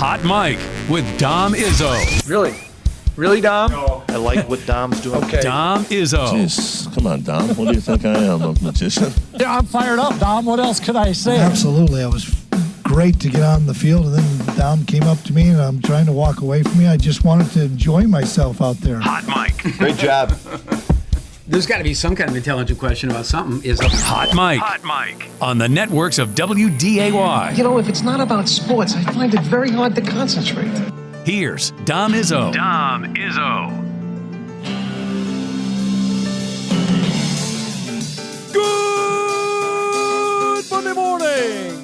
Hot Mic with Dom Izzo. Really? Really, Dom? No. I like what Dom's doing. Okay. Dom Izzo. Jeez, come on, Dom. What do you think I am, a magician? Yeah, I'm fired up, Dom. What else could I say? Absolutely. It was great to get on the field, and then Dom came up to me, and I'm trying to walk away from me. I just wanted to enjoy myself out there. Hot Mic. Great job. There's got to be some kind of intelligent question about something. Is a Hot Mic. Hot Mic. On the networks of WDAY. You know, if it's not about sports, I find it very hard to concentrate. Here's Dom Izzo. Dom Izzo. Good Monday morning.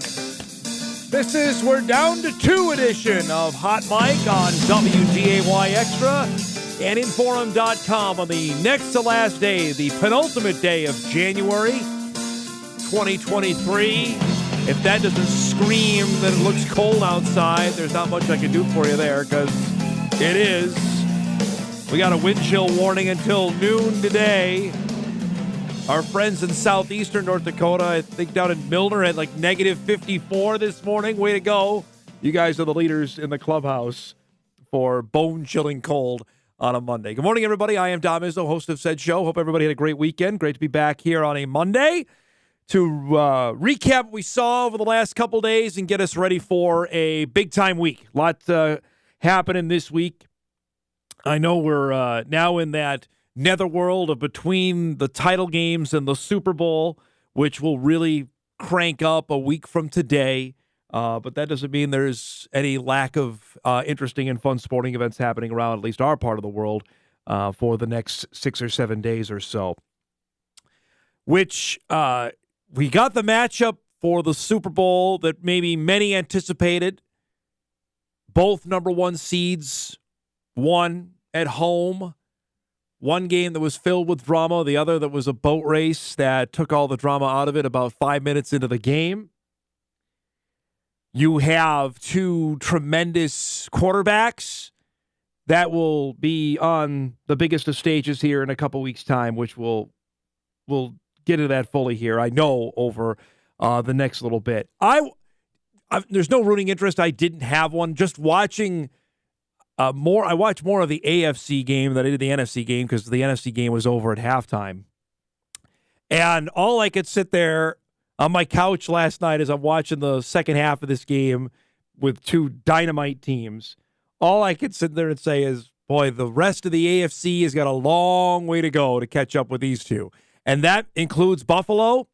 This is We're Down to 2 edition of Hot Mic on WDAY Extra and InForum.com on the next to last day, the penultimate day of January 2023. If that doesn't scream that it looks cold outside, there's not much I can do for you there, because it is. We got a wind chill warning until noon today. Our friends in southeastern North Dakota, I think down in Milner, had like negative 54 this morning. Way to go. You guys are the leaders in the clubhouse for bone-chilling cold on a Monday. Good morning, everybody. I am Dom Izzo, host of said show. Hope everybody had a great weekend. Great to be back here on a Monday to recap what we saw over the last couple days and get us ready for a big-time week. A lot happening this week. I know we're now in that netherworld of between the title games and the Super Bowl, which will really crank up a week from today. But that doesn't mean there's any lack of interesting and fun sporting events happening around at least our part of the world for the next 6 or 7 days or so. Which we got the matchup for the Super Bowl that maybe many anticipated. Both number one seeds won at home. One game that was filled with drama, the other that was a boat race that took all the drama out of it about 5 minutes into the game. You have two tremendous quarterbacks that will be on the biggest of stages here in a couple weeks' time, which we'll get into that fully here, I know, over the next little bit. There's no rooting interest. I didn't have one. Just watching more. I watched more of the AFC game than I did the NFC game because the NFC game was over at halftime. And all I could sit there on my couch last night as I'm watching the second half of this game with two dynamite teams, all I could sit there and say is, boy, the rest of the AFC has got a long way to go to catch up with these two. And that includes Buffalo.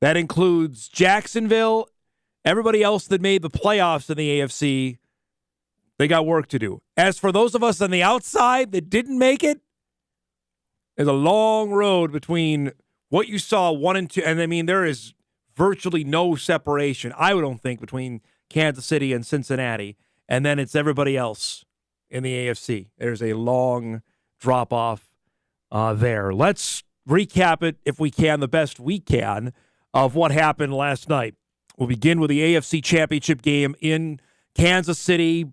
That includes Jacksonville. Everybody else that made the playoffs in the AFC, they got work to do. As for those of us on the outside that didn't make it, there's a long road between what you saw 1 and 2. And I mean, there is virtually no separation, I don't think, between Kansas City and Cincinnati. And then it's everybody else in the AFC. There's a long drop off there. Let's recap it, if we can, the best we can, of what happened last night. We'll begin with the AFC Championship game in Kansas City.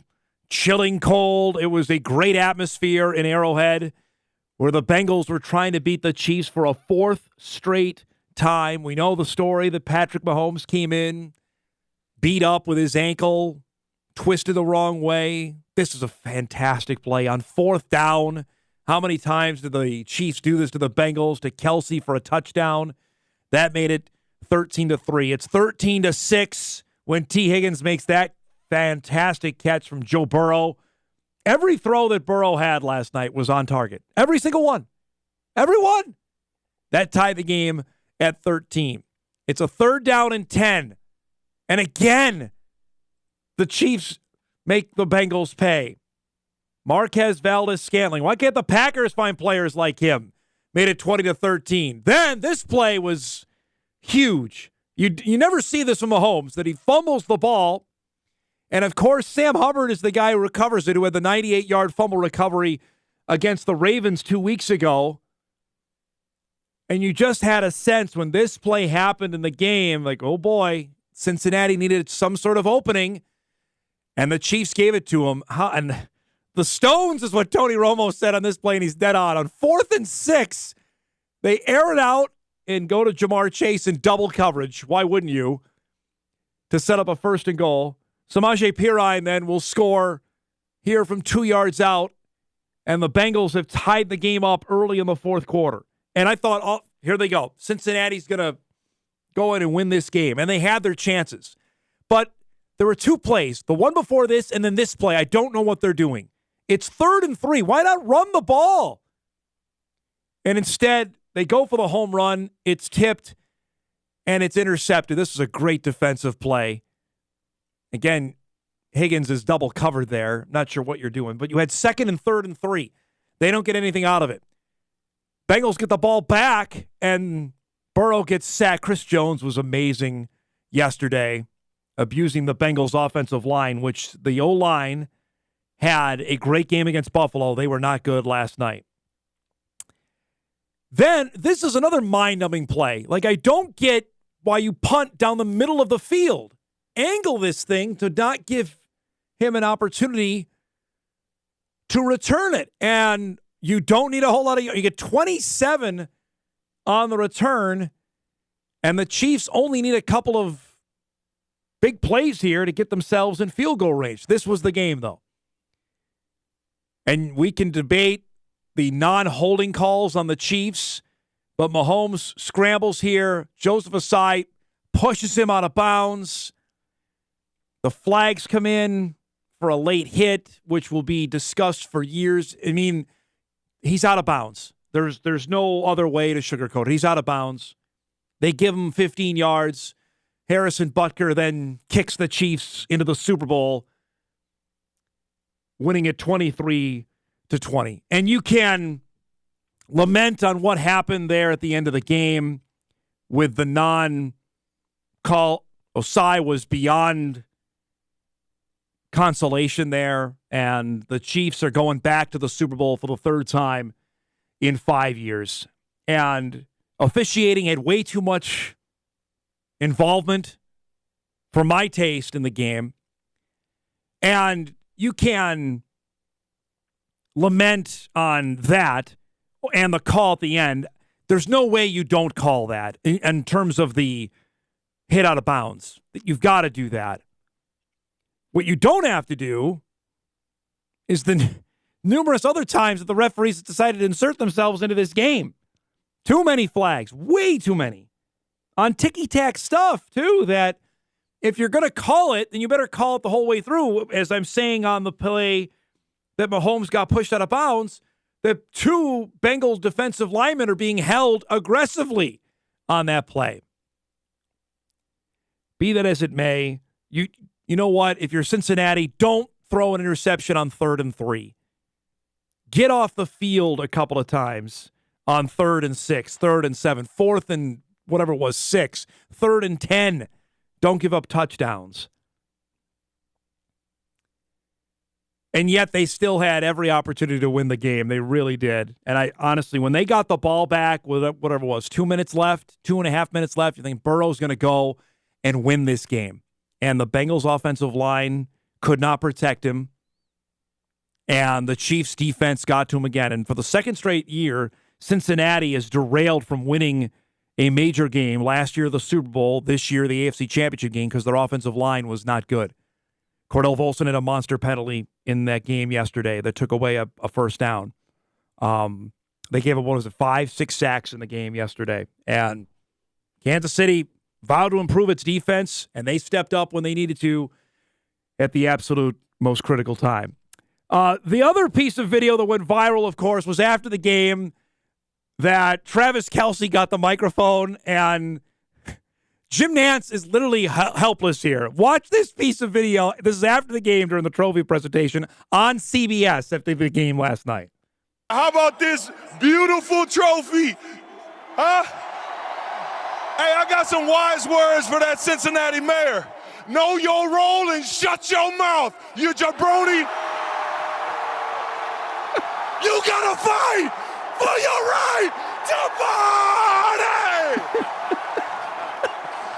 Chilling cold. It was a great atmosphere in Arrowhead, where the Bengals were trying to beat the Chiefs for a fourth straight time. We know the story that Patrick Mahomes came in, beat up with his ankle, twisted the wrong way. This is a fantastic play on fourth down. How many times did the Chiefs do this to the Bengals, to Kelsey for a touchdown? That made it 13-3. It's 13-6 when T. Higgins makes that fantastic catch from Joe Burrow. Every throw that Burrow had last night was on target. Every single one. Every one. That tied the game at 13. It's a 3rd down and 10. And again, the Chiefs make the Bengals pay. Marquez Valdes-Scantling. Why can't the Packers find players like him? Made it 20-13. Then this play was huge. You never see this from Mahomes, that he fumbles the ball. And, of course, Sam Hubbard is the guy who recovers it, who had the 98-yard fumble recovery against the Ravens 2 weeks ago. And you just had a sense when this play happened in the game, like, oh, boy, Cincinnati needed some sort of opening. And the Chiefs gave it to him. And the Stones is what Tony Romo said on this play, and he's dead on. On 4th and 6, they air it out and go to Jamar Chase in double coverage. Why wouldn't you? To set up a 1st and goal. Samaje Perine then will score here from 2 yards out, and the Bengals have tied the game up early in the fourth quarter. And I thought, oh, here they go. Cincinnati's going to go in and win this game. And they had their chances. But there were 2 plays, the one before this and then this play. I don't know what they're doing. It's 3rd and 3. Why not run the ball? And instead, they go for the home run. It's tipped, and it's intercepted. This is a great defensive play. Again, Higgins is double covered there. Not sure what you're doing, but you had 2nd and 3rd and 3. They don't get anything out of it. Bengals get the ball back, and Burrow gets sacked. Chris Jones was amazing yesterday, abusing the Bengals' offensive line, which the O-line had a great game against Buffalo. They were not good last night. Then, this is another mind-numbing play. Like, I don't get why you punt down the middle of the field. Angle this thing to not give him an opportunity to return it. And you don't need a whole lot of... You get 27 on the return, and the Chiefs only need a couple of big plays here to get themselves in field goal range. This was the game, though. And we can debate the non-holding calls on the Chiefs, but Mahomes scrambles here. Joseph Asai pushes him out of bounds. The flags come in for a late hit, which will be discussed for years. I mean, he's out of bounds. There's no other way to sugarcoat it. He's out of bounds. They give him 15 yards. Harrison Butker then kicks the Chiefs into the Super Bowl, winning it 23-20. And you can lament on what happened there at the end of the game with the non-call. Osai was beyond consolation there, and the Chiefs are going back to the Super Bowl for the 3rd time in 5 years. And officiating had way too much involvement for my taste in the game. And you can lament on that and the call at the end. There's no way you don't call that in terms of the hit out of bounds. You've got to do that. What you don't have to do is the numerous other times that the referees decided to insert themselves into this game. Too many flags, way too many. On ticky-tack stuff, too, that if you're going to call it, then you better call it the whole way through. As I'm saying on the play that Mahomes got pushed out of bounds, the 2 Bengals defensive linemen are being held aggressively on that play. Be that as it may, you know what? If you're Cincinnati, don't throw an interception on 3rd and 3. Get off the field a couple of times on 3rd and 6, 3rd and 7, 4th and whatever it was, 6, 3rd and 10. Don't give up touchdowns. And yet they still had every opportunity to win the game. They really did. And I honestly, when they got the ball back with whatever it was, 2 minutes left, 2.5 minutes left, you think Burrow's going to go and win this game. And the Bengals offensive line could not protect him. And the Chiefs defense got to him again. And for the 2nd straight year, Cincinnati is derailed from winning a major game. Last year, the Super Bowl. This year, the AFC Championship game, because their offensive line was not good. Cordell Volson had a monster penalty in that game yesterday that took away a first down. They gave up, 5, 6 sacks in the game yesterday. And Kansas City vowed to improve its defense, and they stepped up when they needed to at the absolute most critical time. The other piece of video that went viral, of course, was after the game that Travis Kelce got the microphone, and Jim Nantz is literally helpless here. Watch this piece of video. This is after the game during the trophy presentation on CBS after the game last night. How about this beautiful trophy? Huh? Hey, I got some wise words for that Cincinnati mayor. Know your role and shut your mouth, you jabroni. You gotta fight for your right to party!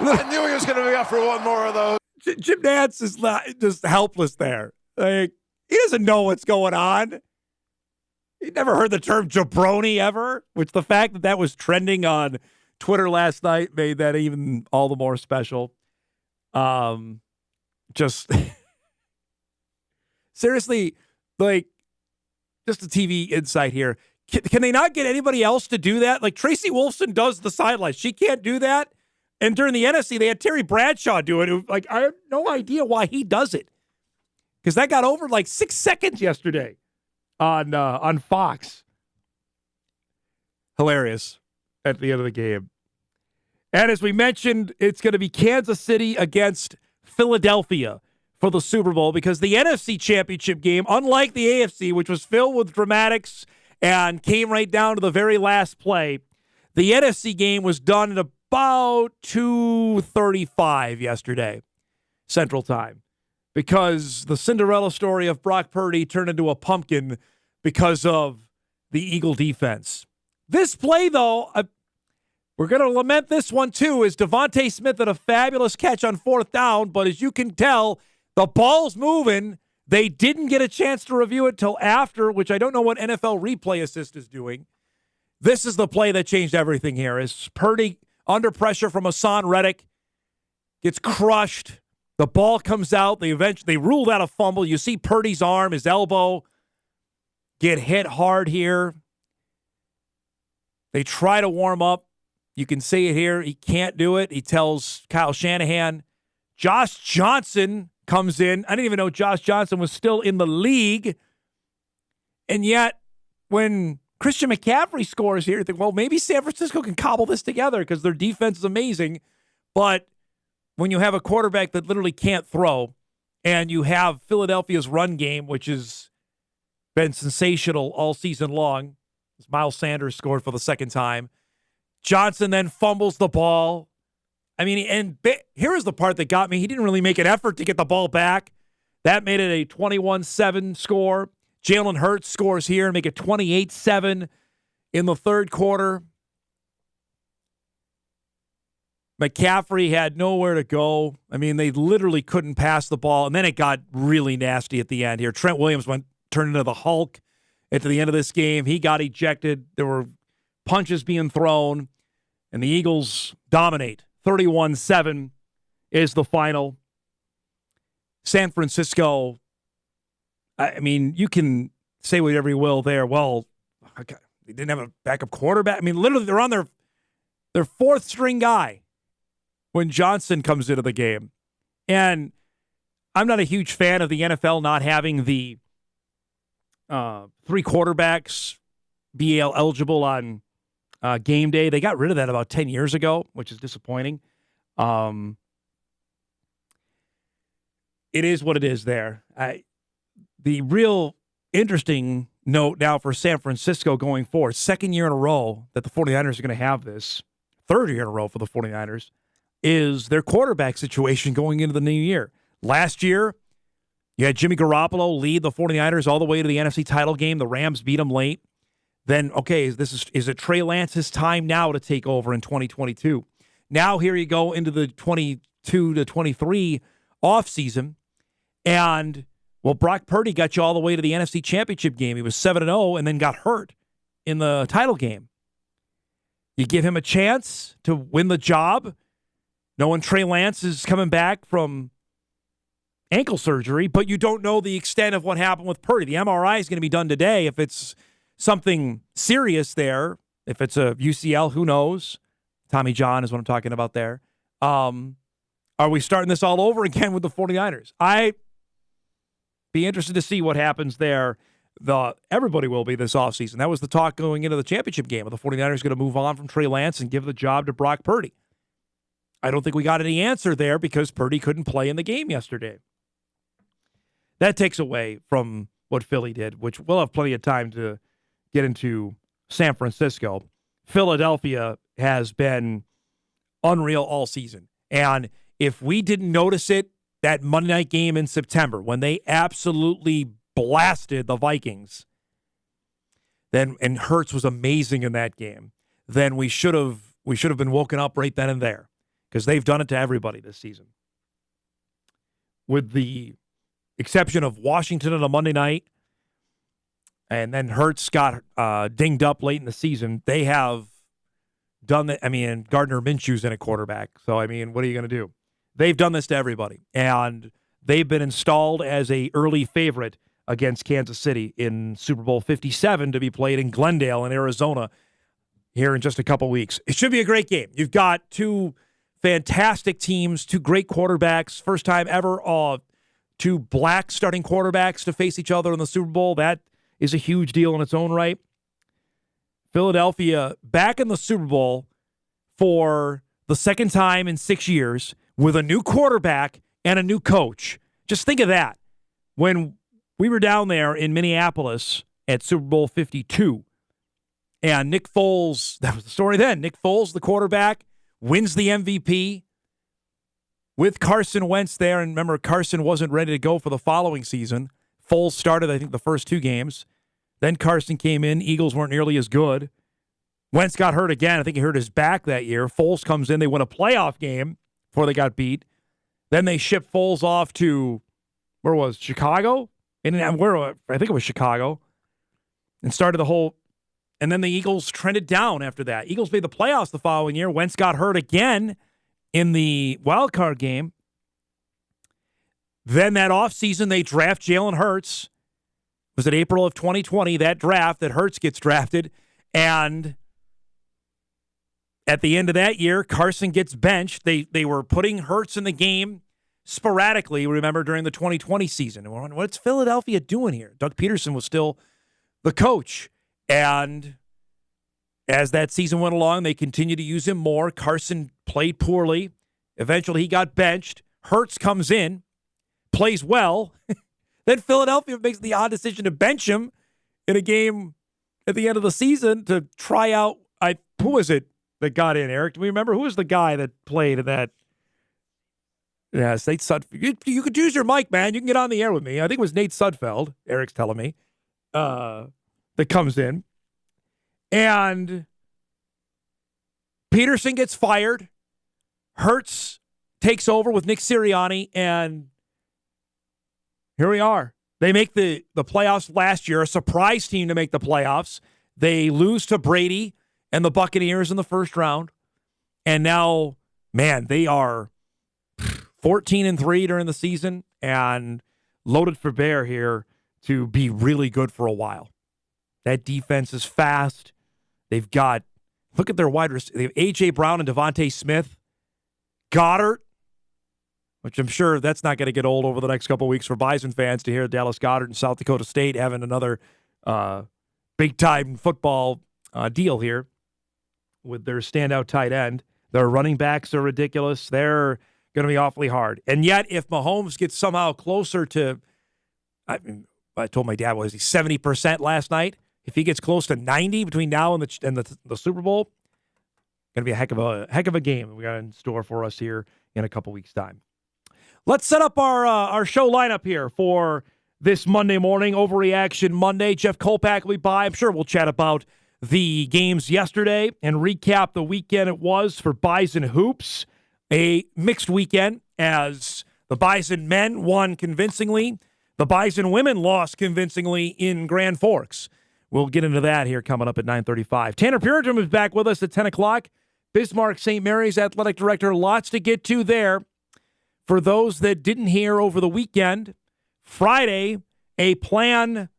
I knew he was gonna be up for one more of those. Jim Nantz is just helpless there. Like, he doesn't know what's going on. He never heard the term jabroni ever, which the fact that was trending on Twitter last night made that even all the more special. Just Seriously, like, just a TV insight here. Can they not get anybody else to do that? Like, Tracy Wolfson does the sidelines. She can't do that. And during the NFC, they had Terry Bradshaw do it. Like, I have no idea why he does it. Because that got over like 6 seconds yesterday on Fox. Hilarious at the end of the game. And as we mentioned, it's going to be Kansas City against Philadelphia for the Super Bowl, because the NFC Championship game, unlike the AFC, which was filled with dramatics and came right down to the very last play, the NFC game was done at about 2:35 yesterday, Central Time, because the Cinderella story of Brock Purdy turned into a pumpkin because of the Eagle defense. This play, though, we're going to lament this one, too, is Devontae Smith had a fabulous catch on 4th down, but as you can tell, the ball's moving. They didn't get a chance to review it till after, which I don't know what NFL Replay Assist is doing. This is the play that changed everything here, is Purdy under pressure from Hassan Reddick, gets crushed. The ball comes out. They ruled out a fumble. You see Purdy's arm, his elbow get hit hard here. They try to warm up. You can see it here. He can't do it. He tells Kyle Shanahan. Josh Johnson comes in. I didn't even know Josh Johnson was still in the league. And yet, when Christian McCaffrey scores here, you think, well, maybe San Francisco can cobble this together because their defense is amazing. But when you have a quarterback that literally can't throw, and you have Philadelphia's run game, which has been sensational all season long, as Miles Sanders scored for the second time, Johnson then fumbles the ball. I mean, and here's the part that got me. He didn't really make an effort to get the ball back. That made it a 21-7 score. Jalen Hurts scores here and make it 28-7 in the third quarter. McCaffrey had nowhere to go. I mean, they literally couldn't pass the ball. And then it got really nasty at the end here. Trent Williams turned into the Hulk at the end of this game. He got ejected. There were punches being thrown, and the Eagles dominate. 31-7 is the final. San Francisco, I mean, you can say whatever you will there. Well, okay, they didn't have a backup quarterback. I mean, literally, they're on their fourth-string guy when Johnson comes into the game. And I'm not a huge fan of the NFL not having the three quarterbacks be eligible on game day. They got rid of that about 10 years ago, which is disappointing. It is what it is there. The real interesting note now for San Francisco going forward, second year in a row that the 49ers are going to have this, third year in a row for the 49ers, is their quarterback situation going into the new year. Last year, you had Jimmy Garoppolo lead the 49ers all the way to the NFC title game. The Rams beat them late. Then, okay, is it Trey Lance's time now to take over in 2022? Now here you go into the 22 to 23 offseason, and, well, Brock Purdy got you all the way to the NFC Championship game. He was 7-0 and then got hurt in the title game. You give him a chance to win the job, knowing Trey Lance is coming back from ankle surgery, but you don't know the extent of what happened with Purdy. The MRI is going to be done today. If it's something serious there, if it's a UCL, who knows? Tommy John is what I'm talking about there. Are we starting this all over again with the 49ers? I'd be interested to see what happens there. Everybody will be this offseason. That was the talk going into the championship game. Are the 49ers going to move on from Trey Lance and give the job to Brock Purdy? I don't think we got any answer there because Purdy couldn't play in the game yesterday. That takes away from what Philly did, which we'll have plenty of time to get into San Francisco. Philadelphia has been unreal all season. And if we didn't notice it, that Monday night game in September, when they absolutely blasted the Vikings, and Hurts was amazing in that game, then we should have been woken up right then and there, because they've done it to everybody this season. With the exception of Washington on a Monday night, and then Hurts got dinged up late in the season, they have done that. I mean, Gardner Minshew's in a quarterback. So, I mean, what are you going to do? They've done this to everybody. And they've been installed as a early favorite against Kansas City in Super Bowl 57 to be played in Glendale in Arizona here in just a couple weeks. It should be a great game. You've got two fantastic teams, two great quarterbacks, first time ever two black starting quarterbacks to face each other in the Super Bowl. That is a huge deal in its own right. Philadelphia back in the Super Bowl for the second time in 6 years with a new quarterback and a new coach. Just think of that. When we were down there in Minneapolis at Super Bowl 52, and Nick Foles, that was the story then. Nick Foles, the quarterback, wins the MVP with Carson Wentz there. And remember, Carson wasn't ready to go for the following season. Foles started, I think, the first 2 games. Then Carson came in. Eagles weren't nearly as good. Wentz got hurt again. I think he hurt his back that year. Foles comes in. They win a playoff game before they got beat. Then they ship Foles off to, where was Chicago? I think it was Chicago. And started the whole, and then the Eagles trended down after that. Eagles made the playoffs the following year. Wentz got hurt again in the wild card game. Then that offseason, they draft Jalen Hurts. Was it April of 2020, that draft that Hurts gets drafted? And at the end of that year, Carson gets benched. They were putting Hurts in the game sporadically, remember, during the 2020 season. And we're wondering, what's Philadelphia doing here? Doug Peterson was still the coach. And as that season went along, they continued to use him more. Carson played poorly. Eventually, he got benched. Hurts comes in, plays well. Then Philadelphia makes the odd decision to bench him in a game at the end of the season to try out. Who was it that got in, Eric? Do we remember? Who was the guy that played in that? Yes, Nate Sudfeld. You could use your mic, man. You can get on the air with me. I think it was Nate Sudfeld, Eric's telling me, that comes in. And Peterson gets fired. Hurts takes over with Nick Sirianni, and here we are. They make the playoffs last year, a surprise team to make the playoffs. They lose to Brady and the Buccaneers in the first round. And now, man, they are 14-3 during the season and loaded for bear here to be really good for a while. That defense is fast. They've got, look at their wide receivers. They have A.J. Brown and Devontae Smith. Goddard, which I'm sure that's not going to get old over the next couple of weeks for Bison fans to hear Dallas Goedert and South Dakota State having another big-time football deal here with their standout tight end. Their running backs are ridiculous. They're going to be awfully hard. And yet, if Mahomes gets somehow closer to, I told my dad, was he 70% last night? If he gets close to 90 between now and the Super Bowl, going to be a heck of a game we got in store for us here in a couple weeks' time. Let's set up our show lineup here for this Monday morning, Overreaction Monday. Jeff Kolpack will be by. I'm sure we'll chat about the games yesterday and recap the weekend it was for Bison Hoops. A mixed weekend as the Bison men won convincingly. The Bison women lost convincingly in Grand Forks. We'll get into that here coming up at 9:35. Tanner Purintun is back with us at 10 o'clock. Bismarck St. Mary's athletic director. Lots to get to there. For those that didn't hear over the weekend, Friday, a plan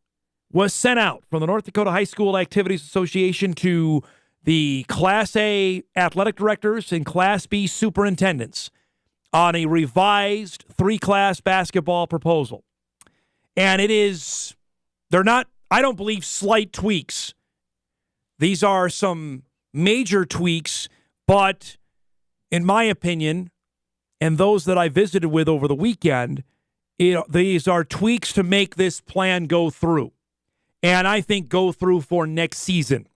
was sent out from the North Dakota High School Activities Association to the Class A athletic directors and Class B superintendents on a revised 3-class basketball proposal. And they're not, I don't believe, slight tweaks. These are some major tweaks, but in my opinion, and those that I visited with over the weekend, these are tweaks to make this plan go through. And I think go through for next season.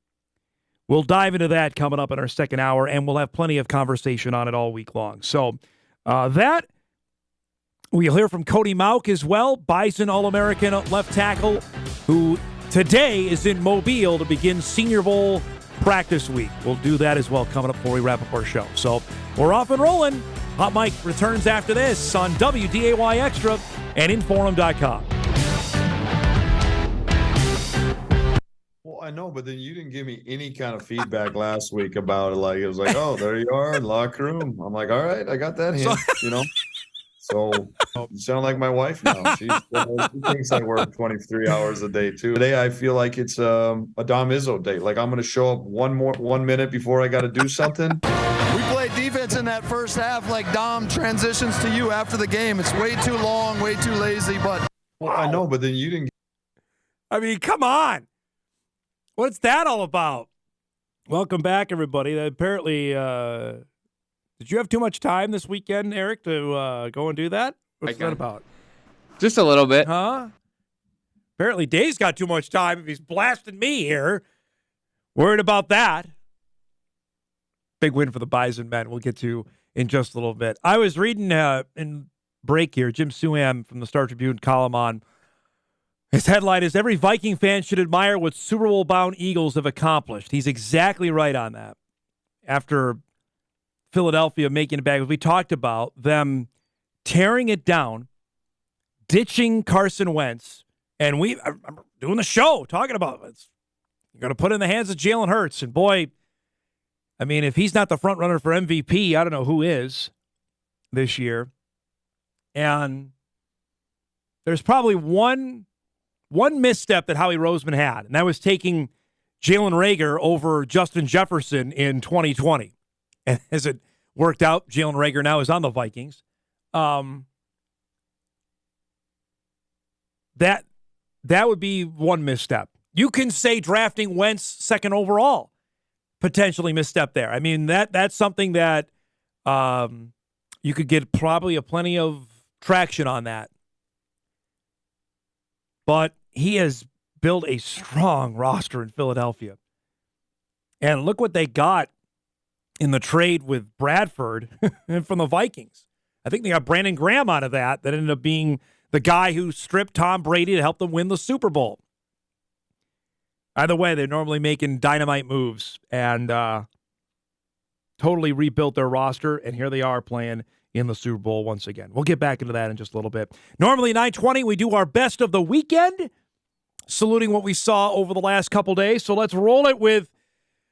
We'll dive into that coming up in our second hour, and we'll have plenty of conversation on it all week long. So that, we'll hear from Cody Mauk as well, Bison All-American left tackle, who today is in Mobile to begin Senior Bowl practice week. We'll do that as well coming up before we wrap up our show. So we're off and rolling. Hot Mike returns after this on WDAY Extra and InForum.com. Well, I know, but then you didn't give me any kind of feedback last week about it. Like, it was like, oh, there you are in the locker room. I'm like, all right, I got that hint, So you sound like my wife now. She thinks I work 23 hours a day too. Today I feel like it's a Dom Izzo day. Like I'm going to show up 1 minute before I got to do something. We played defense in that first half like Dom transitions to you after the game. It's way too long, way too lazy, but... Well, I know, but then you didn't... I mean, come on. What's that all about? Welcome back, everybody. Apparently, did you have too much time this weekend, Eric, to go and do that? What's that about? Just a little bit. Huh? Apparently, Dave's got too much time if he's blasting me here. Worried about that. Big win for the Bison men. We'll get to in just a little bit. I was reading in break here, Jim Suam from the Star Tribune column on his headline is "Every Viking fan should admire what Super Bowl-bound Eagles have accomplished." He's exactly right on that. After Philadelphia making it back, we talked about them tearing it down, ditching Carson Wentz, and I'm doing the show talking about it. You're going to put it in the hands of Jalen Hurts, and boy, I mean, if he's not the front runner for MVP, I don't know who is this year. And there's probably one misstep that Howie Roseman had, and that was taking Jalen Reagor over Justin Jefferson in 2020. And as it worked out, Jalen Reagor now is on the Vikings. That would be one misstep. You can say drafting Wentz second overall, potentially misstep there. I mean, that's something that you could get probably plenty of traction on that. But he has built a strong roster in Philadelphia. And look what they got in the trade with Bradford and from the Vikings. I think they got Brandon Graham out of that ended up being the guy who stripped Tom Brady to help them win the Super Bowl. Either way, they're normally making dynamite moves and totally rebuilt their roster, and here they are playing in the Super Bowl once again. We'll get back into that in just a little bit. Normally, 9:20, we do our best of the weekend, saluting what we saw over the last couple days. So let's roll it with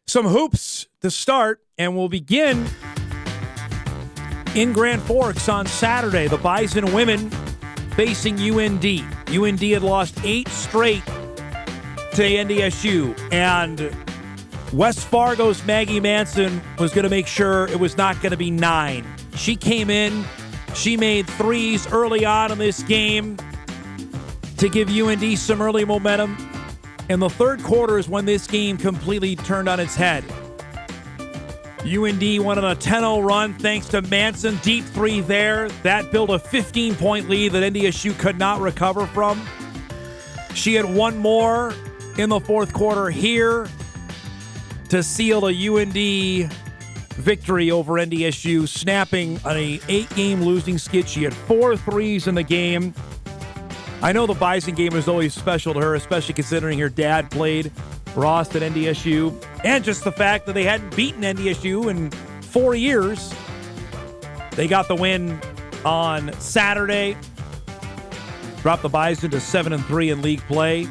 some hoops to start, and we'll begin in Grand Forks on Saturday. The Bison women facing UND. UND had lost 8 straight to NDSU, and West Fargo's Maggie Manson was going to make sure it was not going to be 9. She came in, she made threes early on in this game to give UND some early momentum. And the third quarter is when this game completely turned on its head. UND went on a 10-0 run thanks to Manson, deep three there. That built a 15-point lead that NDSU could not recover from. She had one more in the fourth quarter here to seal a UND victory over NDSU, snapping on a 8-game losing skid. She had 4 threes in the game. I know the Bison game was always special to her, especially considering her dad played Ross at NDSU, and just the fact that they hadn't beaten NDSU in 4 years. They got the win on Saturday, dropped the Bison to 7-3 in league play.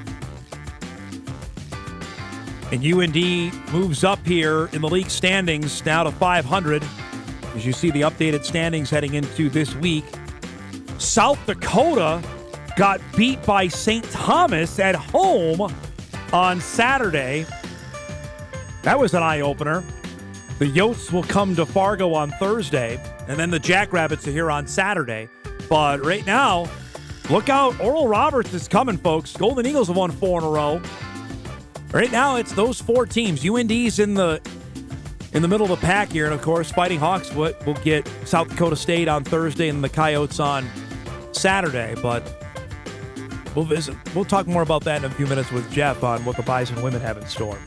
And UND moves up here in the league standings now to 500. As you see the updated standings heading into this week. South Dakota got beat by St. Thomas at home on Saturday. That was an eye-opener. The Yotes will come to Fargo on Thursday, and then the Jackrabbits are here on Saturday. But right now, look out. Oral Roberts is coming, folks. Golden Eagles have won 4 in a row. Right now, it's those 4 teams. UND's in the middle of the pack here, and of course, Fighting Hawks will get South Dakota State on Thursday and the Coyotes on Saturday. But we'll visit. We'll talk more about that in a few minutes with Jeff on what the Bison women have in store.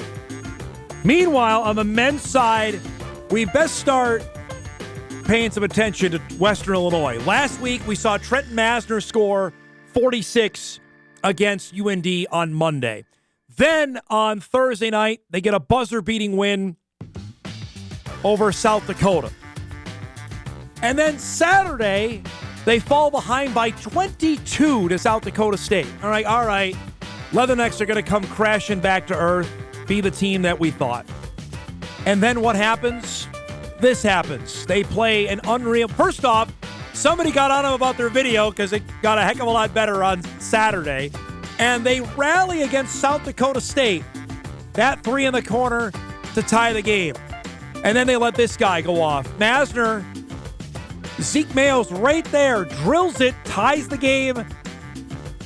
Meanwhile, on the men's side, we best start paying some attention to Western Illinois. Last week, we saw Trenton Masner score 46 against UND on Monday. Then on Thursday night, they get a buzzer-beating win over South Dakota. And then Saturday, they fall behind by 22 to South Dakota State. All right. Leathernecks are going to come crashing back to earth, be the team that we thought. And then what happens? This happens. They play an unreal... First off, somebody got on them about their video because it got a heck of a lot better on Saturday. And they rally against South Dakota State. That 3 in the corner to tie the game. And then they let this guy go off. Masner, Zeke Mayo's right there, drills it, ties the game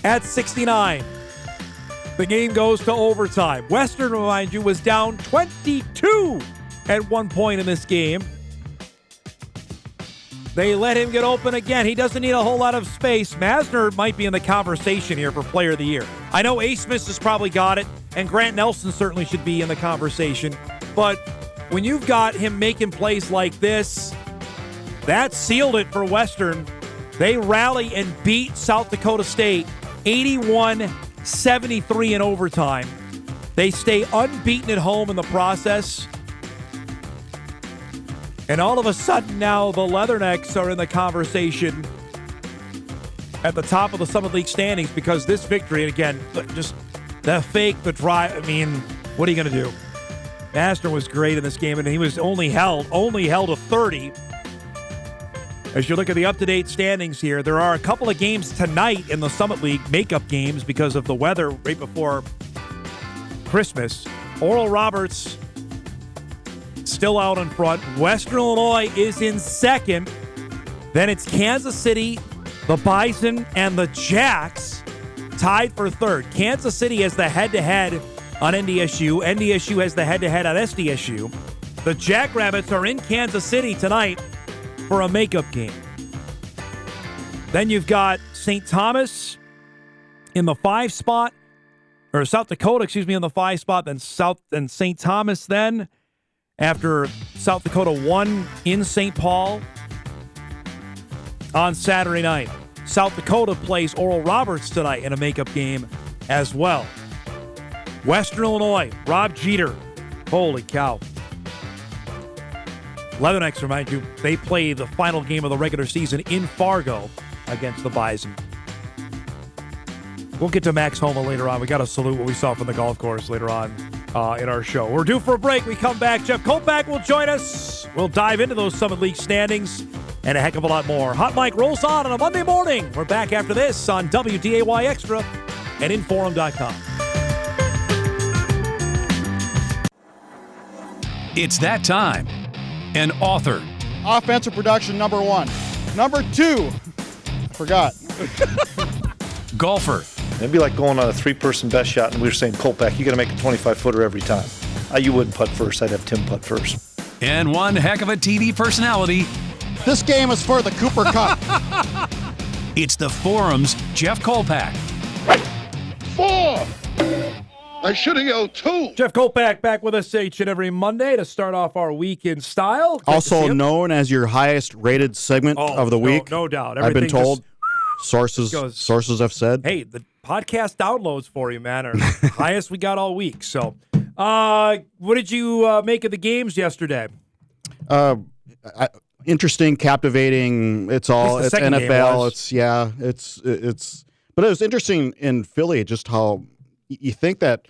at 69. The game goes to overtime. Western, remind you, was down 22 at one point in this game. They let him get open again. He doesn't need a whole lot of space. Masner might be in the conversation here for Player of the Year. I know A. Smith has probably got it, and Grant Nelson certainly should be in the conversation. But when you've got him making plays like this, that sealed it for Western. They rally and beat South Dakota State 81-73 in overtime. They stay unbeaten at home in the process. And all of a sudden now the Leathernecks are in the conversation at the top of the Summit League standings because this victory, and again, just the fake, the drive, I mean, what are you going to do? Masner was great in this game, and he was only held to 30. As you look at the up-to-date standings here, there are a couple of games tonight in the Summit League, makeup games because of the weather right before Christmas. Oral Roberts still out in front. Western Illinois is in second. Then it's Kansas City, the Bison, and the Jacks tied for third. Kansas City has the head-to-head on NDSU. NDSU has the head-to-head on SDSU. The Jackrabbits are in Kansas City tonight for a makeup game. Then you've got St. Thomas in the 5 spot, or South Dakota, in the 5 spot, then St. Thomas then, after South Dakota won in St. Paul on Saturday night. South Dakota plays Oral Roberts tonight in a makeup game as well. Western Illinois, Rob Jeter. Holy cow. Leathernecks, remind you, they play the final game of the regular season in Fargo against the Bison. We'll get to Max Homa later on. We got to salute what we saw from the golf course later on in our show. We're due for a break. We come back. Jeff Kolpack will join us. We'll dive into those Summit League standings and a heck of a lot more. Hot Mic rolls on a Monday morning. We're back after this on WDAY Extra and InForum.com. It's that time. An author. Offensive production, number 1. Number 2, I forgot. Golfer. It'd be like going on a 3-person best shot, and we were saying, Kolpack, you got to make a 25-footer every time. You wouldn't putt first. I'd have Tim putt first. And one heck of a TV personality. This game is for the Cooper Cup. It's the Forum's Jeff Kolpack. 4! I should have yelled 2. Jeff Kolpack back with us each and every Monday to start off our week in style. Great Also known as your highest rated segment of the week. No doubt. I've been told. Sources have said. Hey, the podcast downloads for you, man, are highest we got all week. So, what did you make of the games yesterday? Interesting, captivating. It's NFL. But it was interesting in Philly just how you think that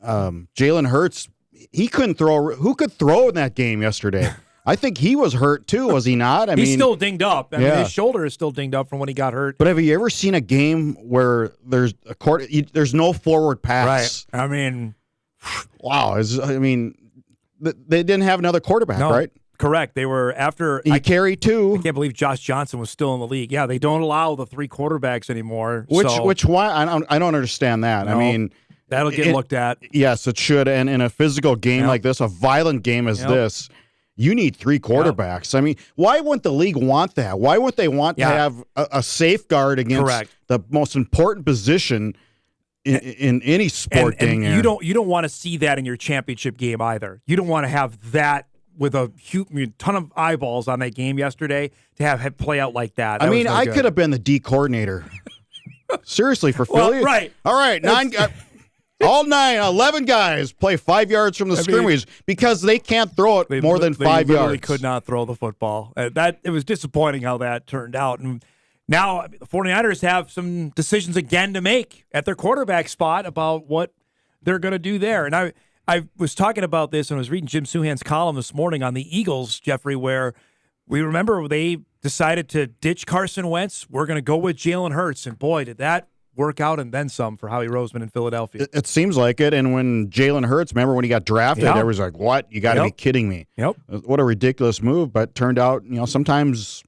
Jalen Hurts, he couldn't throw. Who could throw in that game yesterday? I think he was hurt too, was he not? He's still dinged up. I mean, his shoulder is still dinged up from when he got hurt. But have you ever seen a game where there's no forward pass? Right. I mean, wow. They didn't have another quarterback, right? Correct. They were after. He carried 2. I can't believe Josh Johnson was still in the league. Yeah, they don't allow the 3 quarterbacks anymore. Which why I don't understand that. No, I mean, that'll get looked at. Yes, it should. And in a physical game like this, a violent game as this, you need 3 quarterbacks. I mean, why wouldn't the league want that? Why would they want to have a safeguard against the most important position in any sport? And you don't want to see that in your championship game either. You don't want to have that with a ton of eyeballs on that game yesterday to have it play out like that. I mean, I could have been the D coordinator. Seriously, for Philly? Right. All right, 11 guys play 5 yards from the scrimmage because they can't throw it more than 5 yards. They could not throw the football. It was disappointing how that turned out. And now the 49ers have some decisions again to make at their quarterback spot about what they're going to do there. And I was talking about this and I was reading Jim Souhan's column this morning on the Eagles, Jeffrey, where we remember they decided to ditch Carson Wentz. We're going to go with Jalen Hurts. And boy, did that work out and then some for Howie Roseman in Philadelphia. It seems like it. And when Jalen Hurts, remember when he got drafted, everyone's like, what? You got to be kidding me. Yep. What a ridiculous move. But turned out, sometimes,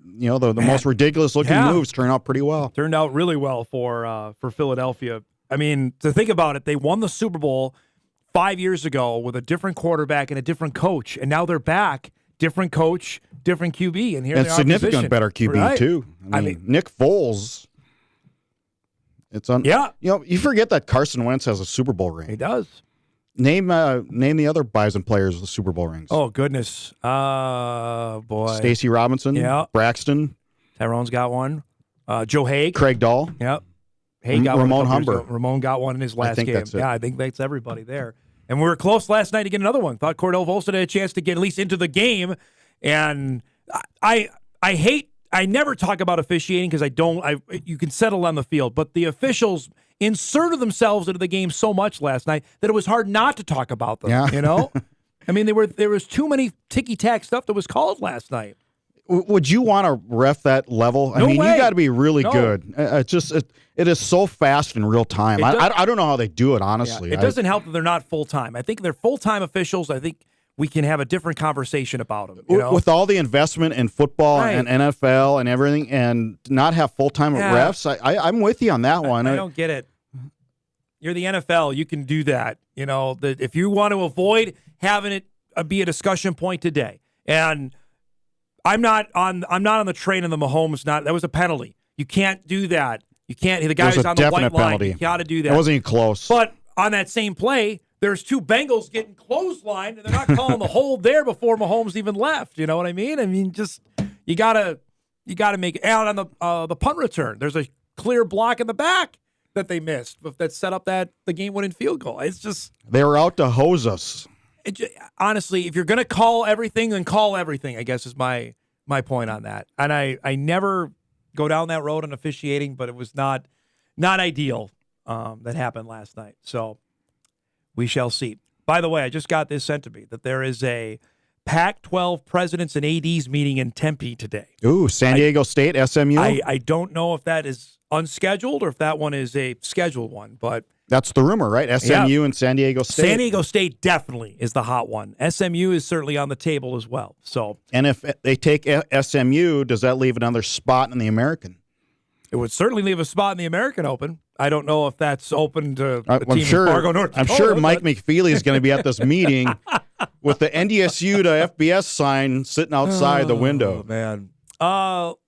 the most ridiculous looking moves turn out pretty well. Turned out really well for Philadelphia. I mean, to think about it, they won the Super Bowl 5 years ago with a different quarterback and a different coach. And now they're back. Different coach, different QB. And here they are. Significant better QB, too. I mean, Nick Foles. You forget that Carson Wentz has a Super Bowl ring. He does. Name the other Bison players with Super Bowl rings. Oh, goodness. Boy. Stacey Robinson. Yeah. Braxton. Tyrone's got one. Joe Haig. Craig Dahl. Yep. Haig got Ramon one. Humber. Ramon got one in his last game. That's it. Yeah, I think that's everybody there. And we were close last night to get another one. Thought Cordell Volson had a chance to get at least into the game. And I never talk about officiating because you can settle on the field, but the officials inserted themselves into the game so much last night that it was hard not to talk about them. Yeah. I mean, there was too many ticky-tack stuff that was called last night. Would you want to ref that level? No way. You got to be really good. It is so fast in real time. I don't know how they do it, honestly. Yeah, it doesn't help that they're not full-time. I think they're full-time officials. I think we can have a different conversation about them. With all the investment in football and NFL and everything, and not have full-time refs, I'm with you on that one. I don't get it. You're the NFL. You can do that. If you want to avoid having it be a discussion point today, and I'm not on the train of the Mahomes. That was a penalty. You can't do that. You can't. The guy who's on the white line. You got to do that. It wasn't even close. But on that same play, there's two Bengals getting clotheslined, and they're not calling the hold there before Mahomes even left. You know what I mean? I mean, just you gotta make it out on the punt return. There's a clear block in the back that they missed that set up the game-winning field goal. It's just they were out to hose us. Honestly, if you're gonna call everything, then call everything. I guess is my point on that. And I never go down that road on officiating, but it was not ideal that happened last night. So. We shall see. By the way, I just got this sent to me that there is a Pac-12 presidents and ADs meeting in Tempe today. Ooh, San Diego State, SMU? I don't know if that is unscheduled or if that one is a scheduled one, but... That's the rumor, right? SMU and San Diego State. San Diego State definitely is the hot one. SMU is certainly on the table as well. So, and if they take SMU, does that leave another spot in the American? It would certainly leave a spot in the American open. I don't know if that's open to the team in Fargo, North Dakota. I'm sure Mike McFeely is going to be at this meeting with the NDSU to FBS sign sitting outside the window. Man.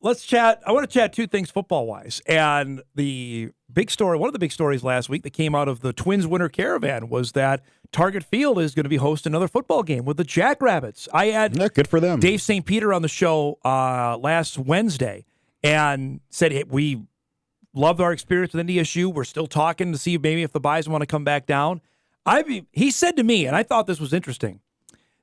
Let's chat. I want to chat two things football-wise. And the big story, one of the big stories last week that came out of the Twins Winter Caravan was that Target Field is going to be hosting another football game with the Jackrabbits. I had good for them. Dave St. Peter on the show last Wednesday and said, hey, we loved our experience with NDSU. We're still talking to see maybe if the Bison want to come back down. He said to me, and I thought this was interesting,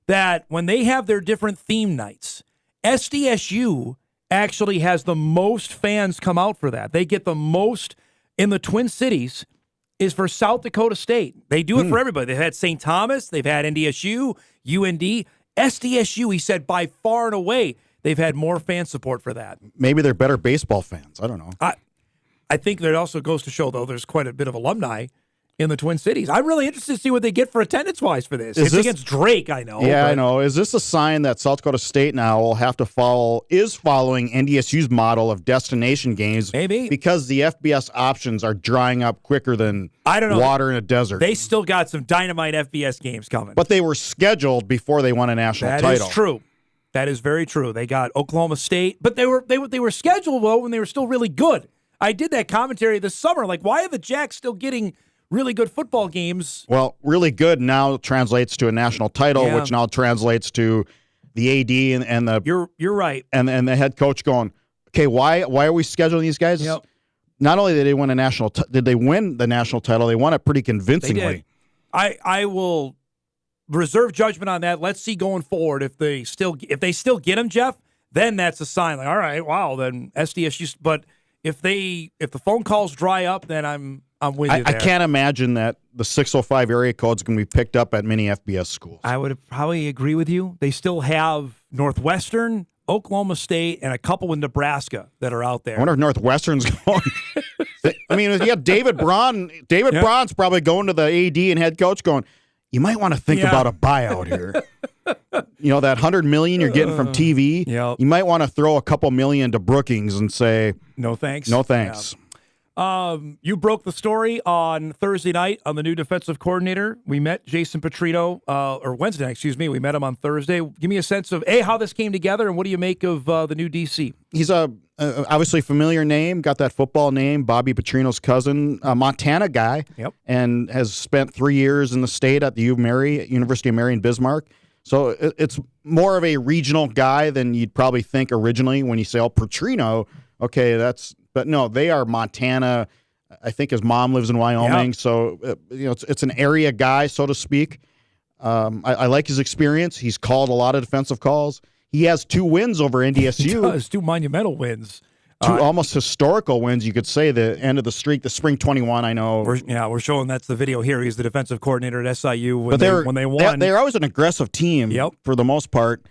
that when they have their different theme nights, SDSU actually has the most fans come out for that. They get the most in the Twin Cities is for South Dakota State. They do it for everybody. They've had St. Thomas. They've had NDSU, UND. SDSU, he said, by far and away, they've had more fan support for that. Maybe they're better baseball fans. I don't know. I think that also goes to show, though, there's quite a bit of alumni in the Twin Cities. I'm really interested to see what they get for attendance-wise for this. It's against Drake, I know. Yeah, I know. Is this a sign that South Dakota State now will have to following NDSU's model of destination games? Maybe. Because the FBS options are drying up quicker than water in a desert. They still got some dynamite FBS games coming. But they were scheduled before they won a national title. That is true. That is very true. They got Oklahoma State, but they were scheduled, though, when they were still really good. I did that commentary this summer. Like, why are the Jacks still getting really good football games? Well, really good now translates to a national title, which now translates to the AD and the you're right, and the head coach going, okay, why are we scheduling these guys? Yep. Not only did they win did they win the national title? They won it pretty convincingly. They did. I will reserve judgment on that. Let's see going forward if they still get them, Jeff. Then that's a sign. Like, all right, wow. Then SDSU, but. If the phone calls dry up, then I'm with you there. I can't imagine that the 605 area code is going to be picked up at many FBS schools. I would probably agree with you. They still have Northwestern, Oklahoma State, and a couple in Nebraska that are out there. I wonder if Northwestern's going. I mean, if you got David Braun. David Braun's probably going to the AD and head coach going, you might want to think about a buyout here. That $100 million you're getting from TV, you might want to throw a couple million to Brookings and say, no thanks. No thanks. You broke the story on Thursday night on the new defensive coordinator. We met Jason Petrino, or Wednesday night, excuse me. We met him on Thursday. Give me a sense of, how this came together, and what do you make of the new DC? He's a obviously familiar name, got that football name, Bobby Petrino's cousin, a Montana guy, and has spent 3 years in the state at the University of Mary in Bismarck. So it's more of a regional guy than you'd probably think originally when you say, Petrino, okay, but no, they are Montana. I think his mom lives in Wyoming, so it's an area guy, so to speak. I like his experience. He's called a lot of defensive calls. He has 2 wins over NDSU. He does, 2 monumental wins. 2 almost historical wins, you could say, the end of the streak, the spring 21, I know. We're showing that's the video here. He's the defensive coordinator at SIU when they won. They're always an aggressive team for the most part.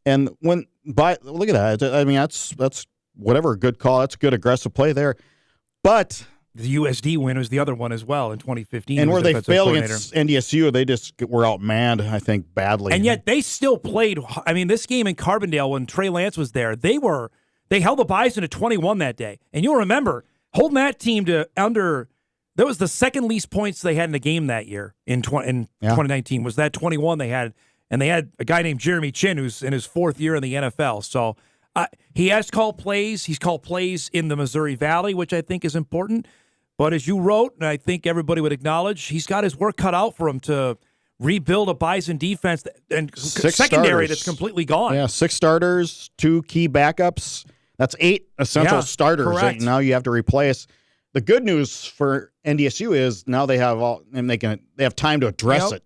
And look at that. I mean, that's whatever, a good call. That's a good aggressive play there. But the USD win was the other one as well in 2015. And where they failed against NDSU, they just were outmanned, I think, badly. And yet they still played. I mean, this game in Carbondale when Trey Lance was there, they held the Bison to 21 that day. And you'll remember holding that team to under. That was the second least points they had in the game that year in 2019. Was that 21 they had? And they had a guy named Jeremy Chin who's in his 4th year in the NFL. So he has called plays. He's called plays in the Missouri Valley, which I think is important. But as you wrote, and I think everybody would acknowledge, he's got his work cut out for him to rebuild a Bison defense and secondary that's completely gone. Yeah, 6 starters, 2 key backups. That's 8 essential starters that now you have to replace. The good news for NDSU is now they have they have time to address it.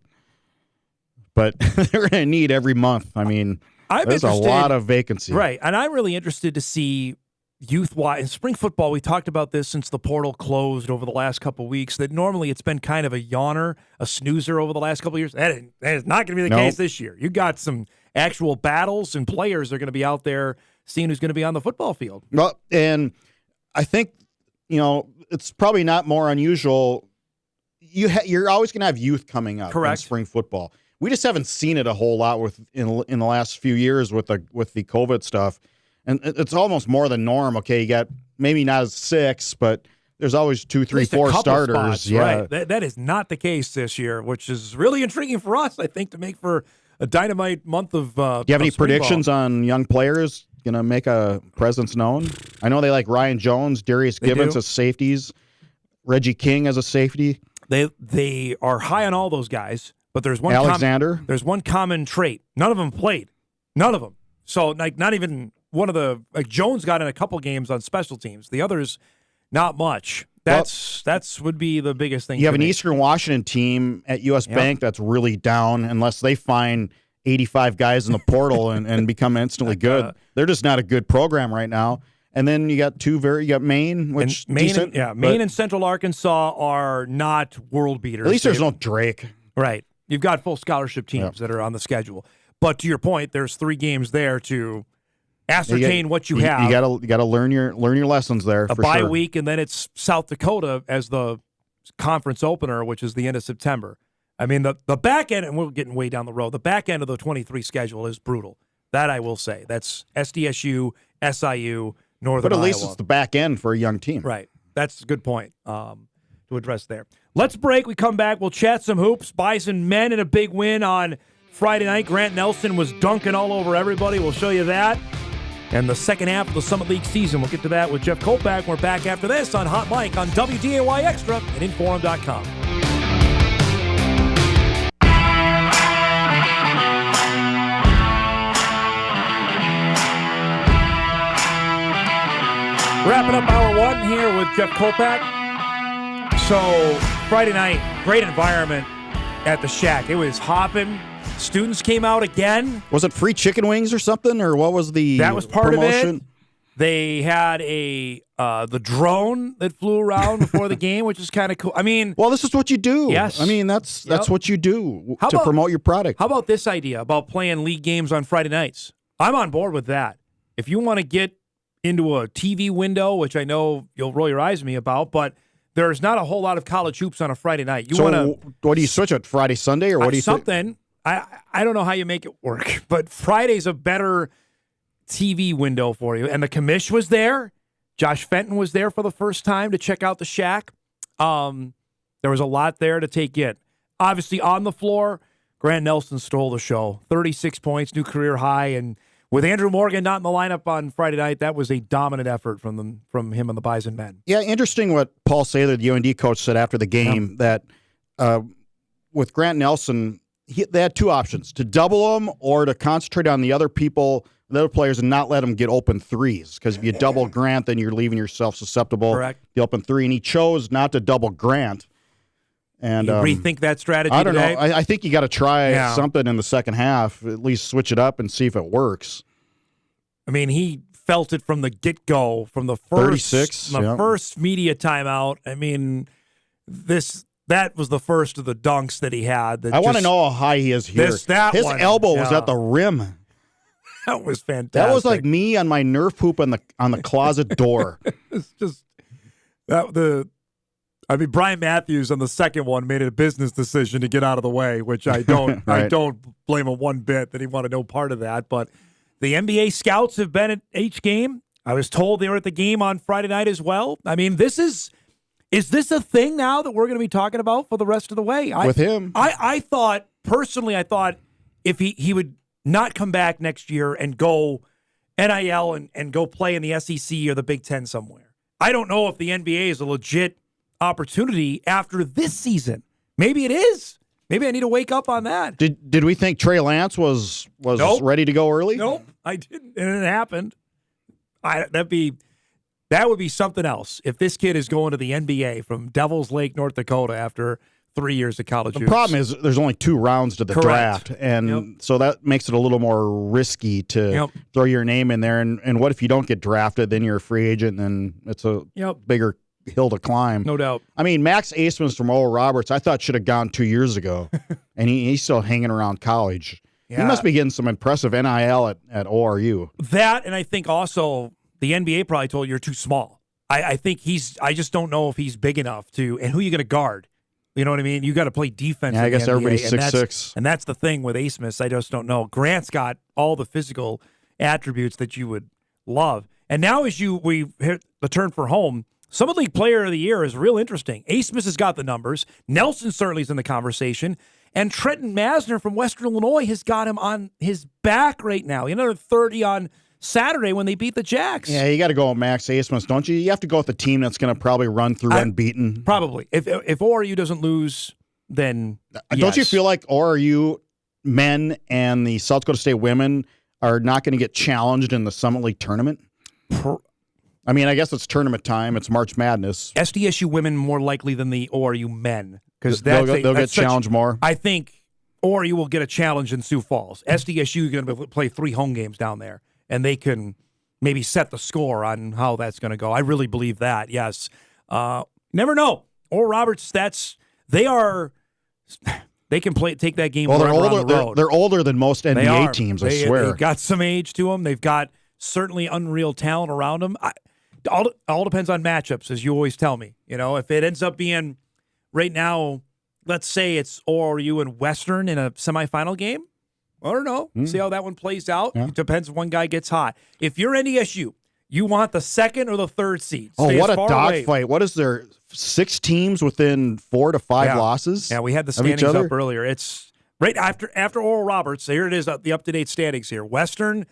But they're going to need every month. I mean, there's a lot of vacancy. Right, and I'm really interested to see youth-wise. In spring football, we talked about this since the portal closed over the last couple of weeks, that normally it's been kind of a yawner, a snoozer over the last couple of years. That is not going to be the case this year. You got some actual battles, and players are going to be out there seeing who's going to be on the football field. Well, and I think, it's probably not more unusual. You're always going to have youth coming up in spring football. We just haven't seen it a whole lot in the last few years with the COVID stuff. And it's almost more the norm. Okay, you got maybe not as 6, but there's always 2, 3, 4 starters. Spots, right. That is not the case this year, which is really intriguing for us, I think, to make for a dynamite month of Do you have any predictions on young players going to make a presence known? I know they like Ryan Jones, Darius Gibbons as safeties, Reggie King as a safety. They are high on all those guys, but there's one Alexander. There's one common trait. None of them played. None of them. So, not even one of the Jones got in a couple games on special teams. The others, not much. That's would be the biggest thing. You have an Eastern Washington team at U.S. Bank that's really down unless they find 85 guys in the portal and become instantly good. They're just not a good program right now. And then you got Maine, which decent. Maine and Central Arkansas are not world beaters. At least there's no Drake. Right. You've got full scholarship teams that are on the schedule. But to your point, there's 3 games there to ascertain what you have. You got to learn your lessons there. A bye week, and then it's South Dakota as the conference opener, which is the end of September. I mean, the back end, and we're getting way down the road. The back end of the 23 schedule is brutal. That I will say. That's SDSU, SIU, Northern Iowa. But at least it's the back end for a young team. Right. That's a good point to address there. Let's break. We come back. We'll chat some hoops. Bison men in a big win on Friday night. Grant Nelson was dunking all over everybody. We'll show you that. And the second half of the Summit League season. We'll get to that with Jeff Kolpack. We're back after this on Hot Mike on WDAY Extra at InForum.com. Wrapping up hour 1 here with Jeff Kolpack. So, Friday night, great environment at the Shack. It was hopping. Students came out again. Was it free chicken wings or something, or what was the That was part promotion? of it. They had the drone that flew around before the game, which is kind of cool. I mean, well, this is what you do. Yes. I mean, that's what you do to promote your product. How about this idea about playing league games on Friday nights? I'm on board with that. if you want to get into a TV window, which I know you'll roll your eyes at me about, but there's not a whole lot of college hoops on a Friday night. What do you switch it? Friday, Sunday, or what do you something? I don't know how you make it work, but Friday's a better TV window for you. And the commish was there. Josh Fenton was there for the first time to check out the Shack. There was a lot there to take in. Obviously, on the floor, Grant Nelson stole the show. 36 points, new career high, and with Andrew Morgan not in the lineup on Friday night, that was a dominant effort from him and the Bison men. Yeah, interesting what Paul Saylor, the UND coach, said after the game, that with Grant Nelson, they had two options, to double him or to concentrate on the other players and not let them get open threes. Because if you double Grant, then you're leaving yourself susceptible to the open three. And he chose not to double Grant. And you rethink that strategy I don't today? know. I think you got to try something in the second half, at least switch it up and see if it works. I mean, he felt it from the get-go, from the first media timeout. I mean, that was the first of the dunks that he had. I want to know how high he is here. His elbow was at the rim. That was fantastic. That was like me on my Nerf poop on the closet door. It's just Brian Matthews on the second one made it a business decision to get out of the way, which I don't Right. I don't blame him one bit that he wanted no part of that. But the NBA scouts have been at each game. I was told they were at the game on Friday night as well. I mean, is this a thing now that we're going to be talking about for the rest of the way? With him? I thought if he would not come back next year and go NIL and go play in the SEC or the Big Ten somewhere. I don't know if the NBA is a legit opportunity after this season. Maybe it is. Maybe I need to wake up on that. Did we think Trey Lance was ready to go early? Nope, I didn't, and it happened. That would be something else if this kid is going to the NBA from Devil's Lake, North Dakota after 3 years of college. The problem is there's only 2 rounds to the draft, and so that makes it a little more risky to throw your name in there. And what if you don't get drafted? Then you're a free agent, and it's a bigger hill to climb. No doubt. I mean, Max Aismans from Oral Roberts, I thought should have gone 2 years ago, and he's still hanging around college. Yeah. He must be getting some impressive NIL at ORU. That, and I think also the NBA probably told you're too small. I think I just don't know if he's big enough to, and who you going to guard? You know what I mean? You got to play defense. Yeah, I guess everybody's 6'6". And that's the thing with Aismans. I just don't know. Grant's got all the physical attributes that you would love. And now we hit the turn for home, Summer League Player of the Year is real interesting. Aismans has got the numbers. Nelson certainly is in the conversation. And Trenton Masner from Western Illinois has got him on his back right now. Another 30 on Saturday when they beat the Jacks. Yeah, you got to go with Max Aismans, don't you? You have to go with the team that's going to probably run through unbeaten. Probably. If ORU doesn't lose, then Don't you feel like ORU men and the South Dakota State women are not going to get challenged in the Summit League tournament? I mean, I guess it's tournament time. It's March Madness. SDSU women more likely than the ORU men. Because they'll get challenged more. I think ORU will get a challenge in Sioux Falls. SDSU is going to play 3 home games down there, and they can maybe set the score on how that's going to go. I really believe that, yes. Never know. Oral Roberts, they can take that game wherever on the road. They're older than most NBA teams, I swear. They've got some age to them. They've got certainly unreal talent around them. All depends on matchups, as you always tell me. You know, if it ends up being right now, let's say it's ORU and Western in a semifinal game, I don't know. See how that one plays out. Yeah. It depends if one guy gets hot. If you're NDSU, you want the 2nd or the 3rd seed. Stay what a dogfight. What is there, 6 teams within 4 to 5 losses? Yeah, we had the standings up earlier. It's right after Oral Roberts. Here it is, the up-to-date standings here. Western,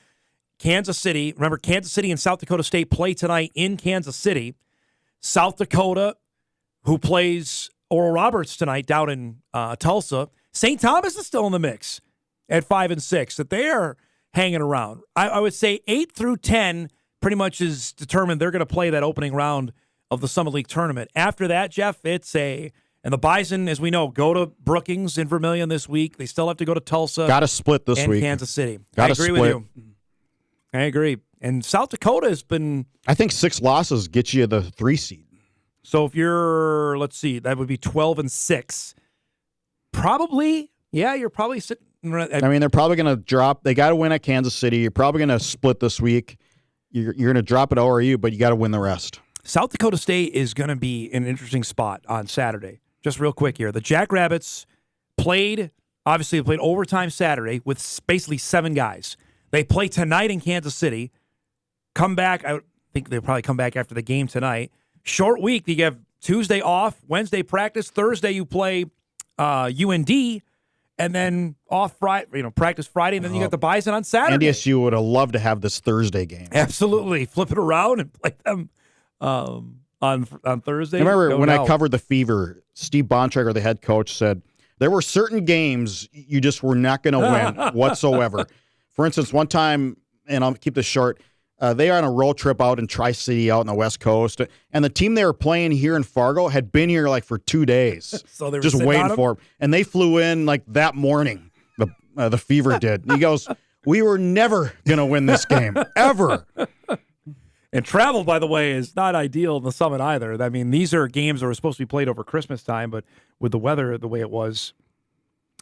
Kansas City. Remember, Kansas City and South Dakota State play tonight in Kansas City. South Dakota, who plays Oral Roberts tonight down in Tulsa. St. Thomas is still in the mix at 5 and 6, that they are hanging around. I would say 8 through 10 pretty much is determined they're going to play that opening round of the Summit League tournament. After that, Jeff, and the Bison, as we know, go to Brookings in Vermilion this week. They still have to go to Tulsa. Got to split this week. Kansas City. I agree with you. I agree. And South Dakota has been... I think 6 losses get you the 3 seed. So if you're, let's see, that would be 12 and 6. Probably, you're probably sitting... I mean, they're probably going to drop. They got to win at Kansas City. You're probably going to split this week. you're going to drop at ORU, but you got to win the rest. South Dakota State is going to be in an interesting spot on Saturday. Just real quick here. The Jackrabbits played overtime Saturday with basically 7 guys. They play tonight in Kansas City. Come back. I think they'll probably come back after the game tonight. Short week. You have Tuesday off, Wednesday practice, Thursday you play UND, and then off Friday, practice Friday, and then you got the Bison on Saturday. NDSU would have loved to have this Thursday game. Absolutely. Flip it around and play them on Thursday. I remember when I covered the Fever, Steve Bontrager, the head coach, said there were certain games you just were not going to win whatsoever. For instance, one time, and I'll keep this short, they are on a road trip out in Tri-City out on the West Coast, and the team they were playing here in Fargo had been here like for 2 days, so they were just waiting for them. And they flew in like that morning, the Fever did. He goes, we were never going to win this game, ever. And travel, by the way, is not ideal in the Summit either. I mean, these are games that were supposed to be played over Christmas time, but with the weather the way it was,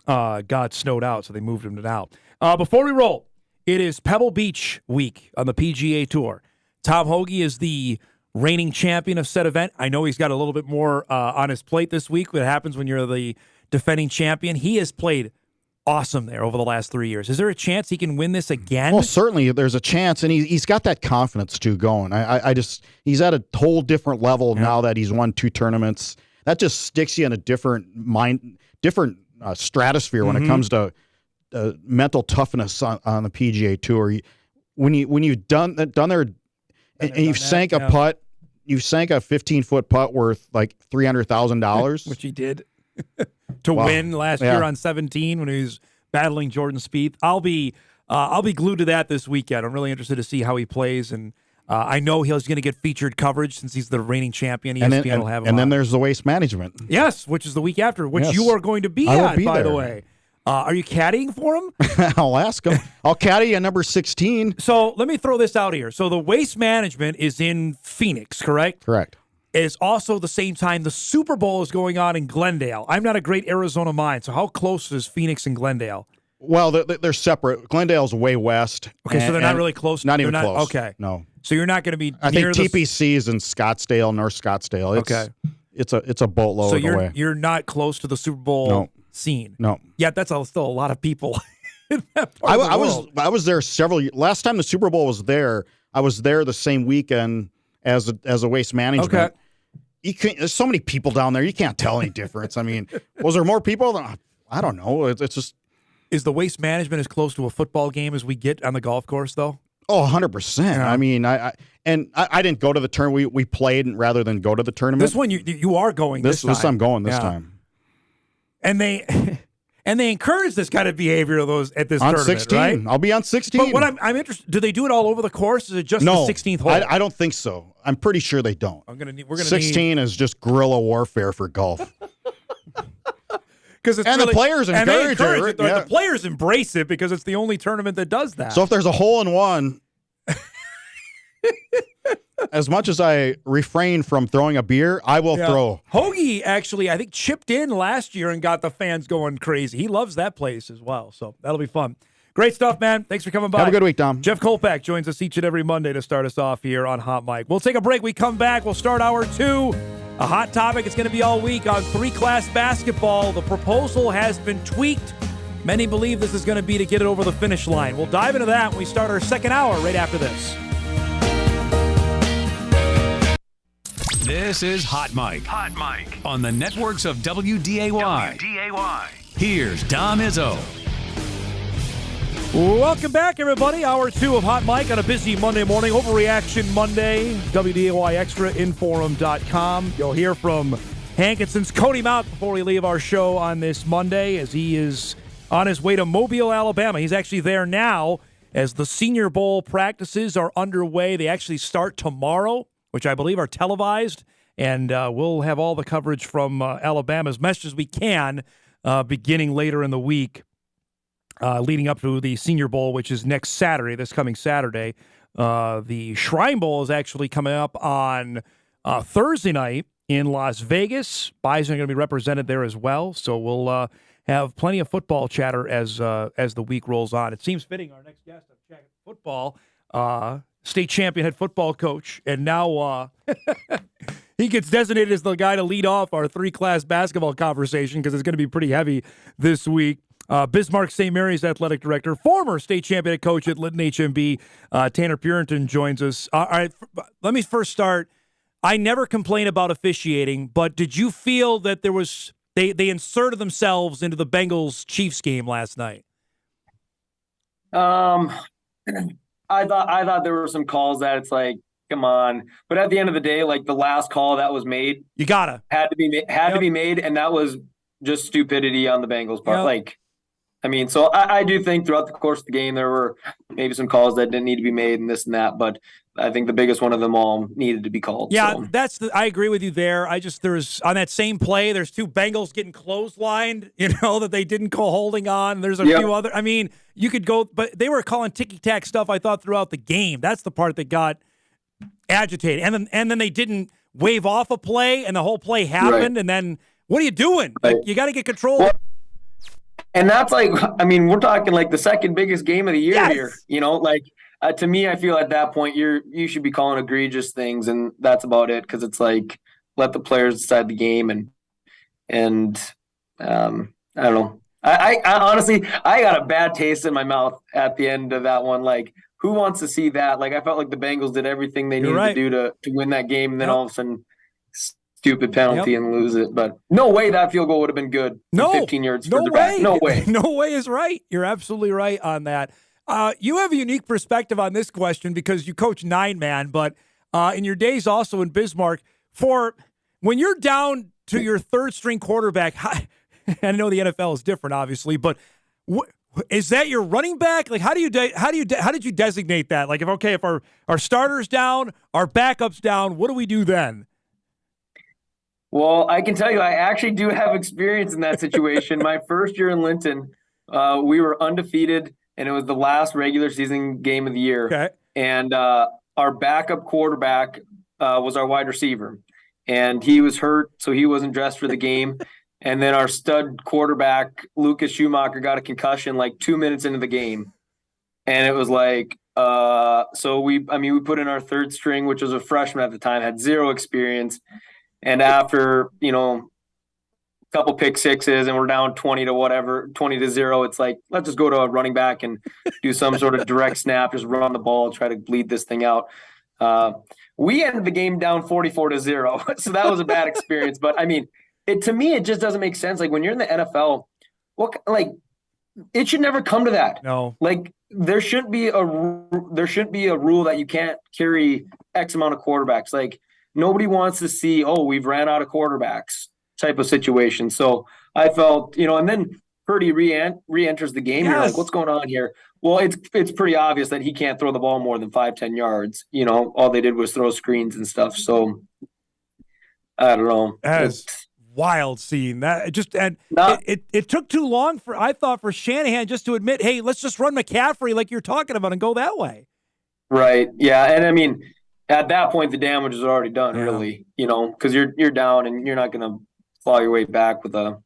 got snowed out, so they moved them out. Before we roll, it is Pebble Beach week on the PGA Tour. Tom Hoge is the reigning champion of said event. I know he's got a little bit more on his plate this week. What happens when you're the defending champion? He has played awesome there over the last 3 years. Is there a chance he can win this again? Well, certainly there's a chance, and he's got that confidence too going. He's at a whole different level now that he's won 2 tournaments. That just sticks you in a different stratosphere when it comes to mental toughness on the PGA Tour. When you've done there, and you've sank a putt, you've sank a 15-foot putt worth like $300,000, which he did. To win last year on 17 when he was battling Jordan Spieth. I'll be glued to that this weekend. I'm really interested to see how he plays, and I know he's going to get featured coverage since he's the reigning champion. ESPN will have him. And then there's the Waste Management. Yes, which is the week after, which you are going to be at, by the way. Are you caddying for him? I'll ask him. I'll caddy at number 16. So let me throw this out here. So the Waste Management is in Phoenix, correct? Correct. It is also the same time the Super Bowl is going on in Glendale. I'm not a great Arizona mind, so how close is Phoenix and Glendale? Well, they're separate. Glendale's way west. Okay, so they're not really close? Not even close. Okay. No. So you're not going to be I think TPC is in Scottsdale, North Scottsdale. It's a boatload so away. You're not close to the Super Bowl scene. No. Yeah, that's still a lot of people in that part I of the world. I was there several years. Last time the Super Bowl was there, I was there the same weekend as a Waste Management. Okay. There's so many people down there. You can't tell any difference. I mean, was there more people? I don't know. It's just. Is the Waste Management as close to a football game as we get on the golf course, though? Oh, 100%. Yeah. I mean, I didn't go to the tournament. We played rather than go to the tournament. This one you are going this time. This I'm going this time. And they encourage this kind of behavior of those at this on tournament, 16. right? I'll be on 16. But what I'm interested, do they do it all over the course? Is it just the 16th hole? I don't think so. I'm pretty sure they don't. We're gonna 16 is just guerrilla warfare for golf. The players encourage it. The players embrace it because it's the only tournament that does that. So if there's a hole in one, as much as I refrain from throwing a beer, I will throw. Hoagie actually, I think, chipped in last year and got the fans going crazy. He loves that place as well, so that'll be fun. Great stuff, man. Thanks for coming by. Have a good week, Tom. Jeff Kolpack joins us each and every Monday to start us off here on Hot Mic. We'll take a break. We come back. We'll start hour 2. A hot topic. It's going to be all week on 3-class basketball. The proposal has been tweaked. Many believe this is going to be to get it over the finish line. We'll dive into that when we start our second hour right after this. This is Hot Mic. Hot Mic on the networks of WDAY. Here's Dom Izzo. Welcome back, everybody. Hour 2 of Hot Mic on a busy Monday morning. Overreaction Monday. WDAY Extra, InForum.com. You'll hear from Hankinson's Cody Mount before we leave our show on this Monday as he is on his way to Mobile, Alabama. He's actually there now as the Senior Bowl practices are underway. They actually start tomorrow, which I believe are televised, and we'll have all the coverage from Alabama as much as we can beginning later in the week. Leading up to the Senior Bowl, which is next Saturday, this coming Saturday. The Shrine Bowl is actually coming up on Thursday night in Las Vegas. Bison are going to be represented there as well, so we'll have plenty of football chatter as the week rolls on. It seems fitting our next guest of Check Football state champion head football coach, and now he gets designated as the guy to lead off our 3-class basketball conversation because it's going to be pretty heavy this week. Bismarck St. Mary's athletic director, former state champion head coach at Lytton HMB, Tanner Purintun joins us. All right, let me first start. I never complain about officiating, but did you feel that there was they inserted themselves into the Bengals-Chiefs game last night? I thought there were some calls that it's like, come on. But at the end of the day, like the last call that was made, you gotta had to be made, and that was just stupidity on the Bengals part. Yep. Like, I mean, so I do think throughout the course of the game there were maybe some calls that didn't need to be made and this and that, but I think the biggest one of them all needed to be called. Yeah, so. I agree with you there. There's on that same play, there's 2 Bengals getting clotheslined, that they didn't call holding on. There's a few other. I mean, you could go, but they were calling ticky-tack stuff, I thought, throughout the game. That's the part that got agitated. And then they didn't wave off a play, and the whole play happened, and then what are you doing? Right. Like, you got to get control. Well, and that's like, I mean, we're talking like the second biggest game of the year here. Like to me, I feel at that point you should be calling egregious things, and that's about it. Because it's like let the players decide the game, and I don't know. I honestly I got a bad taste in my mouth at the end of that one. Like, who wants to see that? Like, I felt like the Bengals did everything they needed to do to win that game, and then all of a sudden, stupid penalty and lose it. But no way that field goal would have been good. No, 15 yards further back. No way. No way is right. You're absolutely right on that. You have a unique perspective on this question because you coach 9-man, but in your days also in Bismarck, for when you're down to your third string quarterback, I know the NFL is different, obviously, but is that your running back? Like, how did you designate that? Like, if our starter's down, our backup's down, what do we do then? Well, I can tell you, I actually do have experience in that situation. My first year in Linton, we were undefeated, and it was the last regular season game of the year. Okay. And our backup quarterback was our wide receiver, and he was hurt, so he wasn't dressed for the game. And then our stud quarterback, Lucas Schumacher, got a concussion like 2 minutes into the game. And it was like, so we put in our third string, which was a freshman at the time, had 0 experience. And after, a couple pick sixes and we're down 20 to 0, it's like, let's just go to a running back and do some sort of direct snap, just run the ball, try to bleed this thing out. We ended the game down 44-0. So that was a bad experience. But I mean, to me, it just doesn't make sense. Like when you're in the NFL, it should never come to that. No. Like there shouldn't be a rule that you can't carry X amount of quarterbacks. Like, nobody wants to see, we've ran out of quarterbacks type of situation. So I felt, and then Purdy re-enters the game. Yes. You're like, what's going on here? Well, it's pretty obvious that he can't throw the ball more than 5-10 yards. All they did was throw screens and stuff. So I don't know. That's wild scene. That it took too long for Shanahan just to admit, hey, let's just run McCaffrey like you're talking about and go that way. Right. Yeah. And I mean, at that point, the damage is already done, really, because you're down and you're not going to claw your way back with a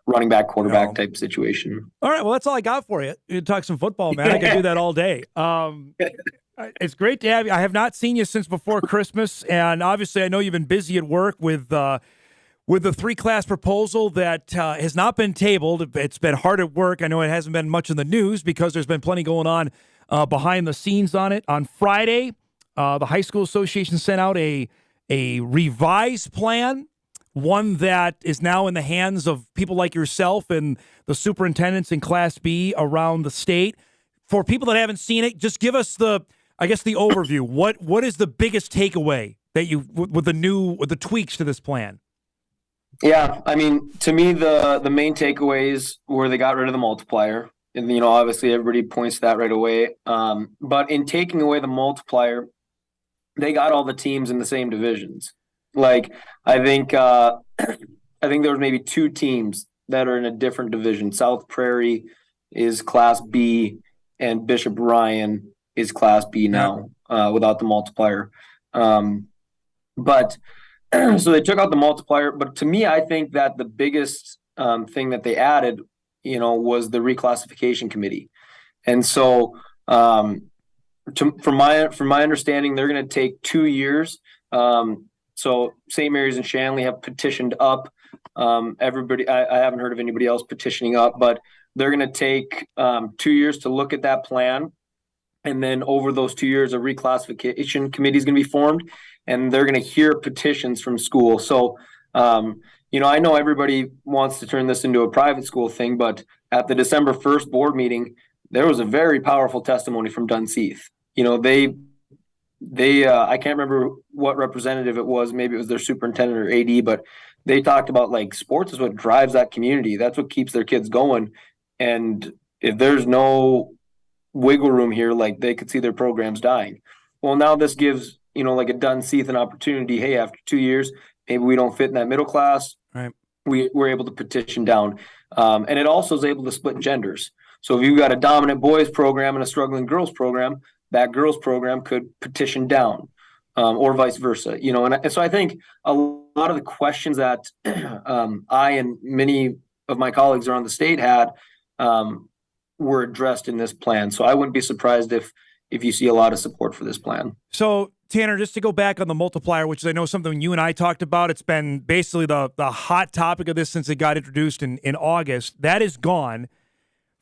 running back quarterback type situation. All right. Well, that's all I got for you. You talk some football, man. I could do that all day. It's great to have you. I have not seen you since before Christmas. And obviously, I know you've been busy at work with the 3-class proposal that has not been tabled. It's been hard at work. I know it hasn't been much in the news because there's been plenty going on behind the scenes on it. On Friday, the High School Association sent out a revised plan, one that is now in the hands of people like yourself and the superintendents in Class B around the state. For people that haven't seen it, just give us the overview. What is the biggest takeaway that you with the tweaks to this plan? Yeah, I mean, to me, the main takeaways were they got rid of the multiplier. And, obviously everybody points to that right away. But in taking away the multiplier, they got all the teams in the same divisions. Like, I think there was maybe 2 teams that are in a different division. South Prairie is Class B and Bishop Ryan is Class B now, without the multiplier. But so they took out the multiplier. But to me, I think that the biggest thing that they added was the reclassification committee. And so from my understanding, they're going to take 2 years. So St. Mary's and Shanley have petitioned up. Everybody, I haven't heard of anybody else petitioning up, but they're going to take 2 years to look at that plan. And then over those 2 years, a reclassification committee is going to be formed, and they're going to hear petitions from school. So, I know everybody wants to turn this into a private school thing, but at the December 1st board meeting, there was a very powerful testimony from Dunseith. I can't remember what representative it was. Maybe it was their superintendent or AD, but they talked about like sports is what drives that community. That's what keeps their kids going. And if there's no wiggle room here, like they could see their programs dying. Well, now this gives, like a Dunseith an opportunity. Hey, after 2 years, maybe we don't fit in that middle class. Right. We're able to petition down. And it also is able to split genders. So if you've got a dominant boys program and a struggling girls program, that girls program could petition down, or vice versa, and so I think a lot of the questions that I and many of my colleagues around the state had were addressed in this plan. So I wouldn't be surprised if you see a lot of support for this plan. So Tanner, just to go back on the multiplier, which is I know something you and I talked about, it's been basically the hot topic of this since it got introduced in August. That is gone.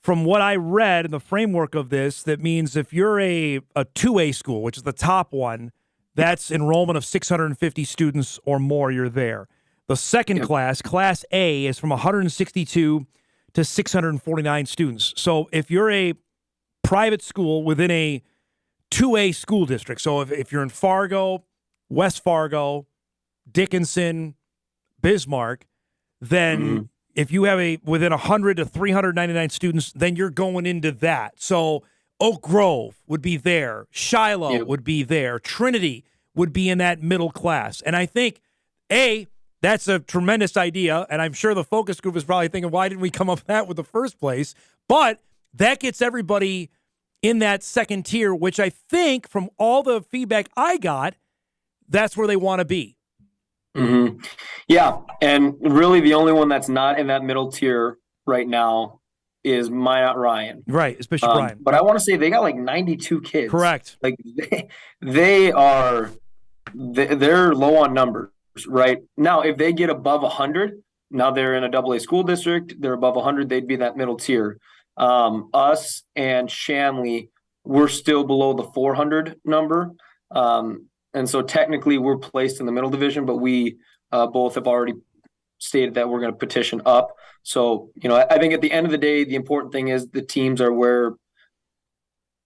From what I read in the framework of this, that means if you're a 2A school, which is the top one, that's enrollment of 650 students or more, you're there. The second class, Class A, is from 162 to 649 students. So if you're a private school within a 2A school district, so if you're in Fargo, West Fargo, Dickinson, Bismarck, then if you have within 100 to 399 students, then you're going into that. So Oak Grove would be there. Shiloh would be there. Trinity would be in that middle class. And I think, that's a tremendous idea, and I'm sure the focus group is probably thinking, why didn't we come up with that with the first place? But that gets everybody in that second tier, which I think from all the feedback I got, that's where they want to be. Mm-hmm. Yeah, and really the only one that's not in that middle tier right now is Minot Ryan. Right, it's Bishop Ryan. But I want to say they got like 92 kids. Correct. Like they're low on numbers right now. If they get above 100, now they're in a AA school district. They're above 100. They'd be that middle tier. Us and Shanley, we're still below the 400 number. And so technically we're placed in the middle division, but we both have already stated that we're going to petition up. So, I think at the end of the day, the important thing is the teams are where,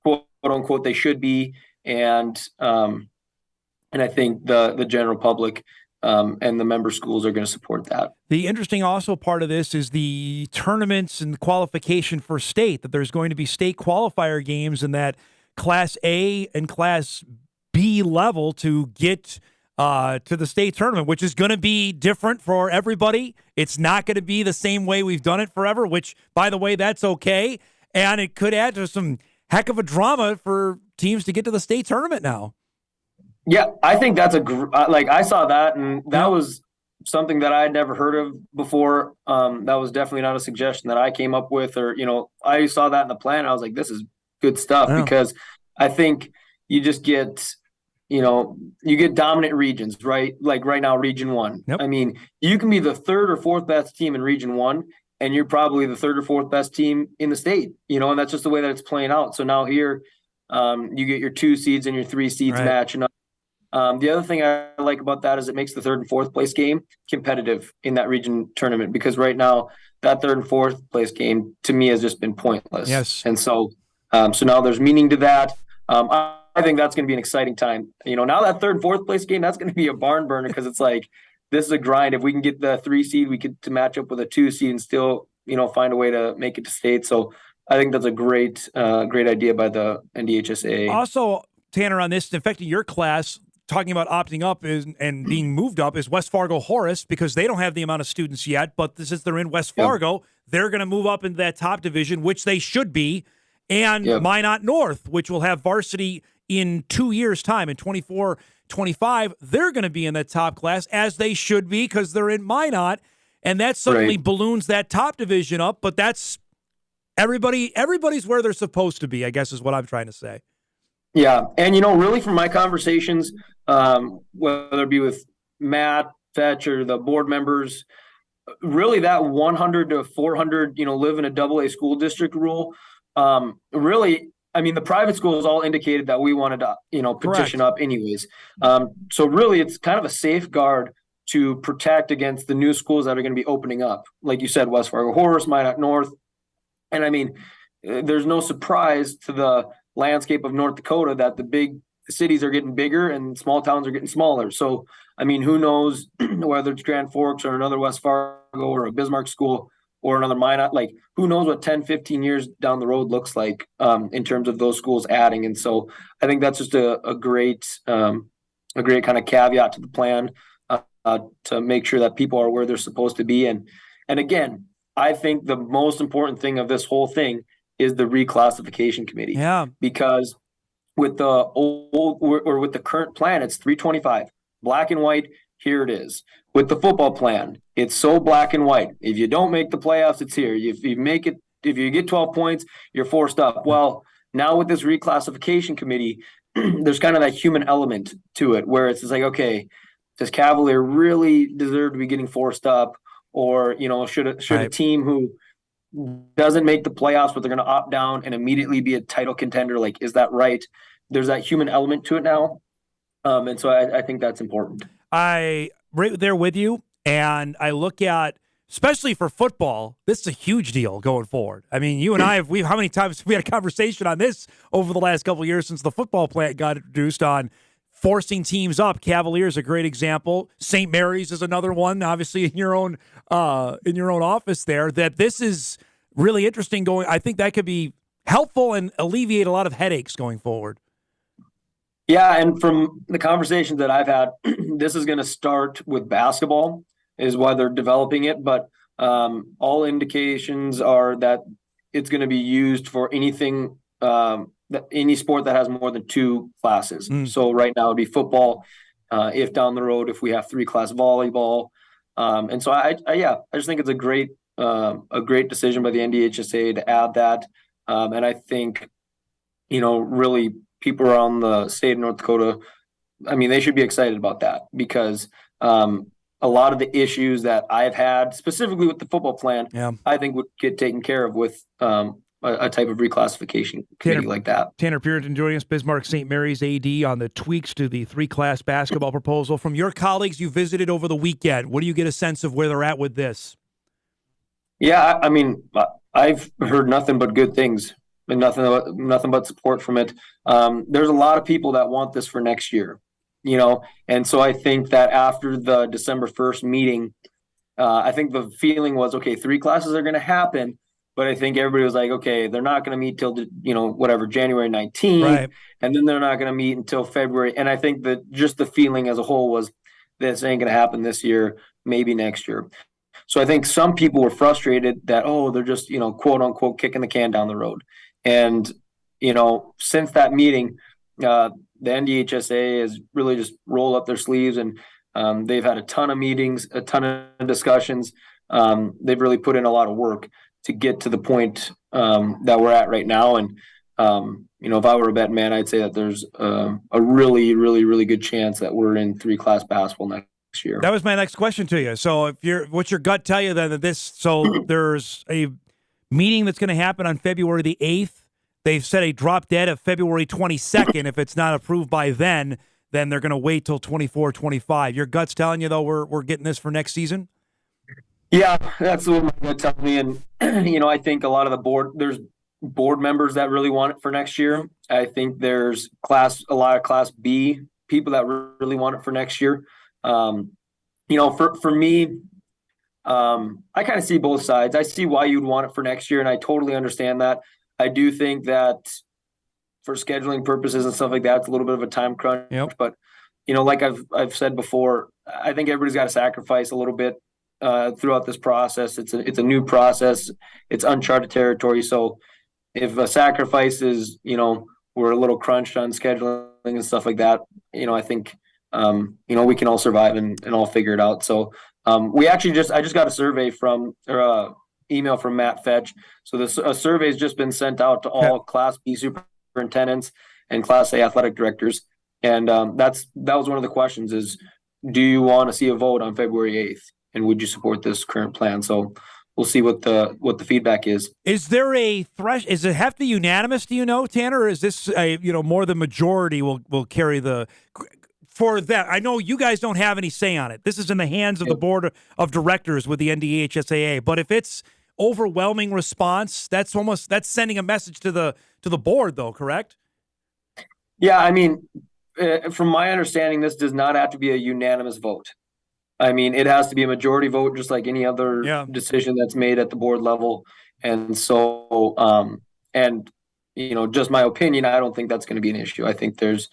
quote unquote, they should be. And I think the general public and the member schools are going to support that. The interesting also part of this is the tournaments and qualification for state, that there's going to be state qualifier games in that Class A and Class B level to get to the state tournament, which is going to be different for everybody. It's not going to be the same way we've done it forever, which, by the way, that's okay. And it could add to some heck of a drama for teams to get to the state tournament now. Yeah, I think that's I saw that, and that was something that I had never heard of before. That was definitely not a suggestion that I came up with, or, I saw that in the plan. I was like, this is good stuff, because I think you just get, you get dominant regions, right? Like right now, Region 1. Yep. I mean, you can be the third or fourth best team in Region 1, and you're probably the third or fourth best team in the state, and that's just the way that it's playing out. So now here, you get your 2 seeds and your 3 seeds matching up. The other thing I like about that is it makes the third and fourth place game competitive in that region tournament, because right now that third and fourth place game to me has just been pointless. Yes. And so now there's meaning to that. I think that's going to be an exciting time. Now that third and fourth place game, that's going to be a barn burner, because it's like, this is a grind. If we can get the 3 seed, we could to match up with a 2 seed and still, find a way to make it to state. So I think that's a great idea by the NDHSA. Also, Tanner, on this affecting your class, talking about opting up and being moved up, is West Fargo-Horace, because they don't have the amount of students yet, but since they're in West Fargo, they're going to move up into that top division, which they should be, and Minot North, which will have varsity in 2 years' time, in 24-25, they're going to be in that top class, as they should be, because they're in Minot, and that certainly balloons that top division up, but that's everybody's where they're supposed to be, I guess is what I'm trying to say. Yeah. And, really from my conversations, whether it be with Matt, Fetch, or the board members, really that 100 to 400, live in a AA school district rule, really, the private schools all indicated that we wanted to, petition up anyways. So really it's kind of a safeguard to protect against the new schools that are going to be opening up. Like you said, West Fargo-Horace, Minot North. And there's no surprise to the landscape of North Dakota that the big cities are getting bigger and small towns are getting smaller. So, who knows whether it's Grand Forks or another West Fargo or a Bismarck school or another Minot, who knows what 10, 15 years down the road looks like in terms of those schools adding. And so I think that's just a great kind of caveat to the plan to make sure that people are where they're supposed to be. And again, I think the most important thing of this whole thing is the reclassification committee. Yeah. Because with the old or with the current plan, it's 325, black and white. Here it is. With the football plan, it's so black and white. If you don't make the playoffs, it's here. If you get 12 points, you're forced up. Well, now with this reclassification committee, there's kind of that human element to it where it's just like, okay, does Cavalier really deserve to be getting forced up? Or, should a team who doesn't make the playoffs, but they're going to opt down and immediately be a title contender, is that right? There's that human element to it now. And so I think that's important. I right there with you. And I look at, especially for football, this is a huge deal going forward. You and I how many times we had a conversation on this over the last couple of years since the football plan got introduced on forcing teams up. Cavaliers a great example. St. Mary's is another one, obviously in your own office there, that this is really interesting going. I think that could be helpful and alleviate a lot of headaches going forward. Yeah, and from the conversations that I've had, this is going to start with basketball, is why they're developing it. But all indications are that it's going to be used for anything, any sport that has more than 2 classes. So right now it'd be football. If down the road, if we have 3-class volleyball, and so I just think it's a great decision by the NDHSA to add that. And I think, really people around the state of North Dakota, they should be excited about that because a lot of the issues that I've had, specifically with the football plan, I think would get taken care of with a type of reclassification committee like that. Tanner Purintun joining us, Bismarck St. Mary's AD, on the tweaks to the 3-class basketball proposal. From your colleagues you visited over the weekend, what do you get a sense of where they're at with this? Yeah, I've heard nothing but good things and nothing but support from it. There's a lot of people that want this for next year, and so I think that after the December 1st meeting, I think the feeling was, okay, 3 classes are going to happen, but I think everybody was like, okay, they're not going to meet till, January 19th, right, and then they're not going to meet until February. And I think that just the feeling as a whole was this ain't going to happen this year, maybe next year. So I think some people were frustrated that, they're just, quote unquote, kicking the can down the road. And, since that meeting, the NDHSA has really just rolled up their sleeves and they've had a ton of meetings, a ton of discussions. They've really put in a lot of work to get to the point that we're at right now. And, if I were a betting man, I'd say that there's a really, really, really good chance that we're in 3-class basketball next year. That was my next question to you. So what's your gut tell you then that there's a meeting that's going to happen on February the 8th. They've set a drop dead of February 22nd. If it's not approved by then they're going to wait till 24-25. Your gut's telling you, though, we're getting this for next season? Yeah, that's what my gut tells me. And, I think a lot of there's board members that really want it for next year. I think there's a lot of Class B people that really want it for next year. For me, I kind of see both sides. I see why you'd want it for next year, and I totally understand that. I do think that for scheduling purposes and stuff like that, it's a little bit of a time crunch. Yep. But, like I've said before, I think everybody's got to sacrifice a little bit throughout this process. It's a new process. It's uncharted territory. So if a sacrifice is, we're a little crunched on scheduling and stuff like that, I think, we can all survive and all figure it out. So I just got a survey email from Matt Fetch. So a survey has just been sent out to all Class B superintendents, and Class A athletic directors. And that was one of the questions is, do you want to see a vote on February 8th? And would you support this current plan? So we'll see what the feedback is. Is there a Is it have to be unanimous? Do you know, Tanner, or is this more than majority will carry the for that? I know you guys don't have any say on it. This is in the hands of the board of directors with the NDHSAA. But if it's overwhelming response, that's sending a message to the board, though. Correct? Yeah, I mean, from my understanding, this does not have to be a unanimous vote. I mean, it has to be a majority vote, just like any other decision that's made at the board level. And so, just my opinion, I don't think that's going to be an issue. I think there's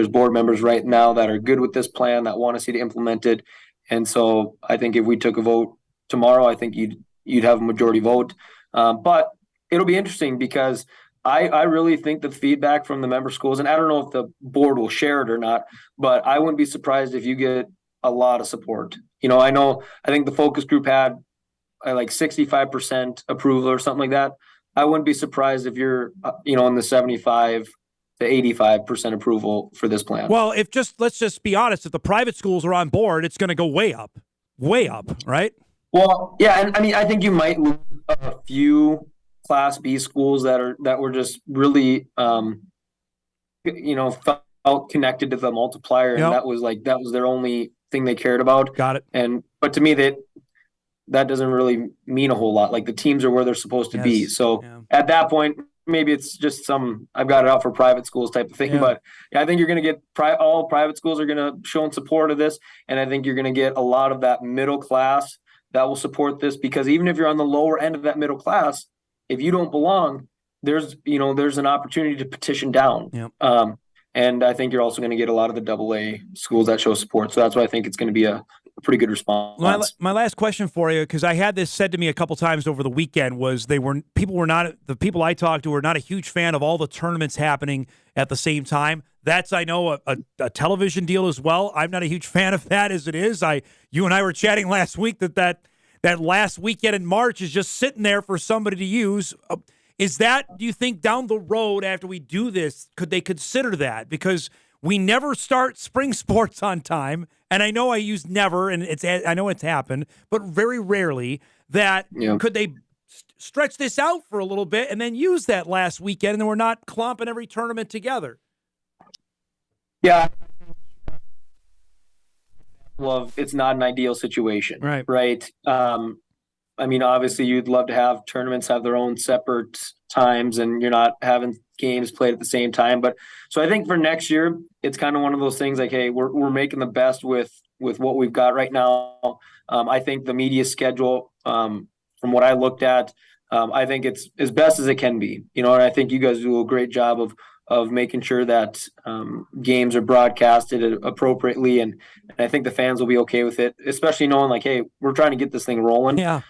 board members right now that are good with this plan, that want to see it implemented. And so I think if we took a vote tomorrow, I think you'd have a majority vote. But it'll be interesting because I really think the feedback from the member schools, and I don't know if the board will share it or not, but I wouldn't be surprised if you get a lot of support. I think the focus group had like 65% approval or something like that. I wouldn't be surprised if you're, in the 75 to 85% approval for this plan. Well, let's just be honest, if the private schools are on board, it's going to go way up, right? Well, yeah. And I mean, I think you might lose a few Class B schools that were just really, felt connected to the multiplier. And that was their only thing they cared about. Got it. But to me, that doesn't really mean a whole lot. Like the teams are where they're supposed to be. So at that point, maybe it's just I've got it out for private schools type of thing. Yeah. But I think you're going to get all private schools are going to show in support of this. And I think you're going to get a lot of that middle class that will support this, because even if you're on the lower end of that middle class, if you don't belong, there's an opportunity to petition down. Yeah. And I think you're also going to get a lot of the AA schools that show support. So that's why I think it's going to be a pretty good response. My last question for you, because I had this said to me a couple times over the weekend, was the people I talked to were not a huge fan of all the tournaments happening at the same time. That's, I know, a television deal as well. I'm not a huge fan of that as it is. You and I were chatting last week that last weekend in March is just sitting there for somebody to use. Do you think down the road after we do this, could they consider that? Because we never start spring sports on time, and I know I use never, and I know it's happened, but very rarely. Could they stretch this out for a little bit and then use that last weekend, and then we're not clumping every tournament together? Yeah. Well, it's not an ideal situation, right? I mean, obviously, you'd love to have tournaments have their own separate times, and you're not having games played at the same time. But so I think for next year, it's kind of one of those things like, hey, we're making the best with what we've got right now. I think the media schedule, from what I looked at, I think it's as best as it can be. And I think you guys do a great job of making sure that games are broadcasted appropriately. And I think the fans will be okay with it, especially knowing like, hey, we're trying to get this thing rolling. Yeah.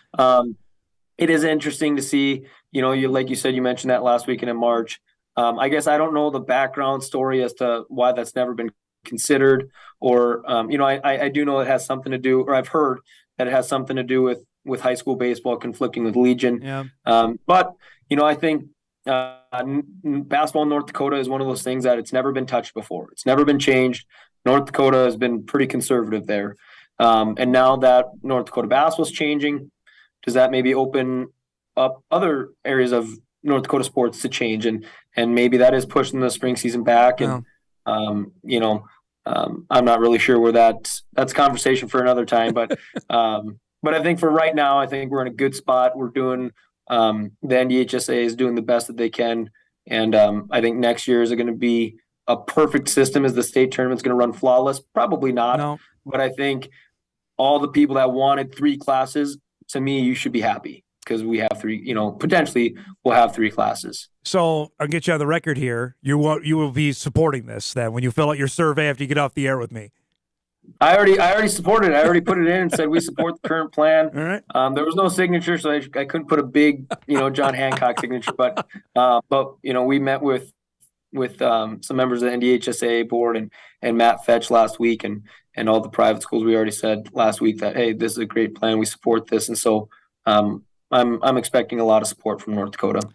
It is interesting to see, like you said, you mentioned that last weekend in March. I guess I don't know the background story as to why that's never been considered, or, I do know it has something to do, or I've heard that it has something to do with high school baseball conflicting with Legion. Yeah. But, I think, basketball in North Dakota is one of those things that it's never been touched before. It's never been changed. North Dakota has been pretty conservative there. And now that North Dakota basketball is changing, does that maybe open up other areas of North Dakota sports to change? And maybe that is pushing the spring season back. And, I'm not really sure where that's a conversation for another time, but I think for right now, I think we're in a good spot. We're doing, the NDHSA is doing the best that they can. And I think next year is going to be a perfect system. Is the state tournament's going to run flawless? Probably not. No. But I think all the people that wanted 3 classes, to me, you should be happy because we have 3, potentially we'll have 3 classes. So I'll get you on the record here. You will be supporting this then when you fill out your survey after you get off the air with me. I already supported it. I already put it in and said we support the current plan. All right. There was no signature, so I couldn't put a big, John Hancock signature. But we met with some members of the NDHSA board and Matt Fetch last week, and all the private schools. We already said last week that, hey, this is a great plan. We support this, and so I'm expecting a lot of support from North Dakota.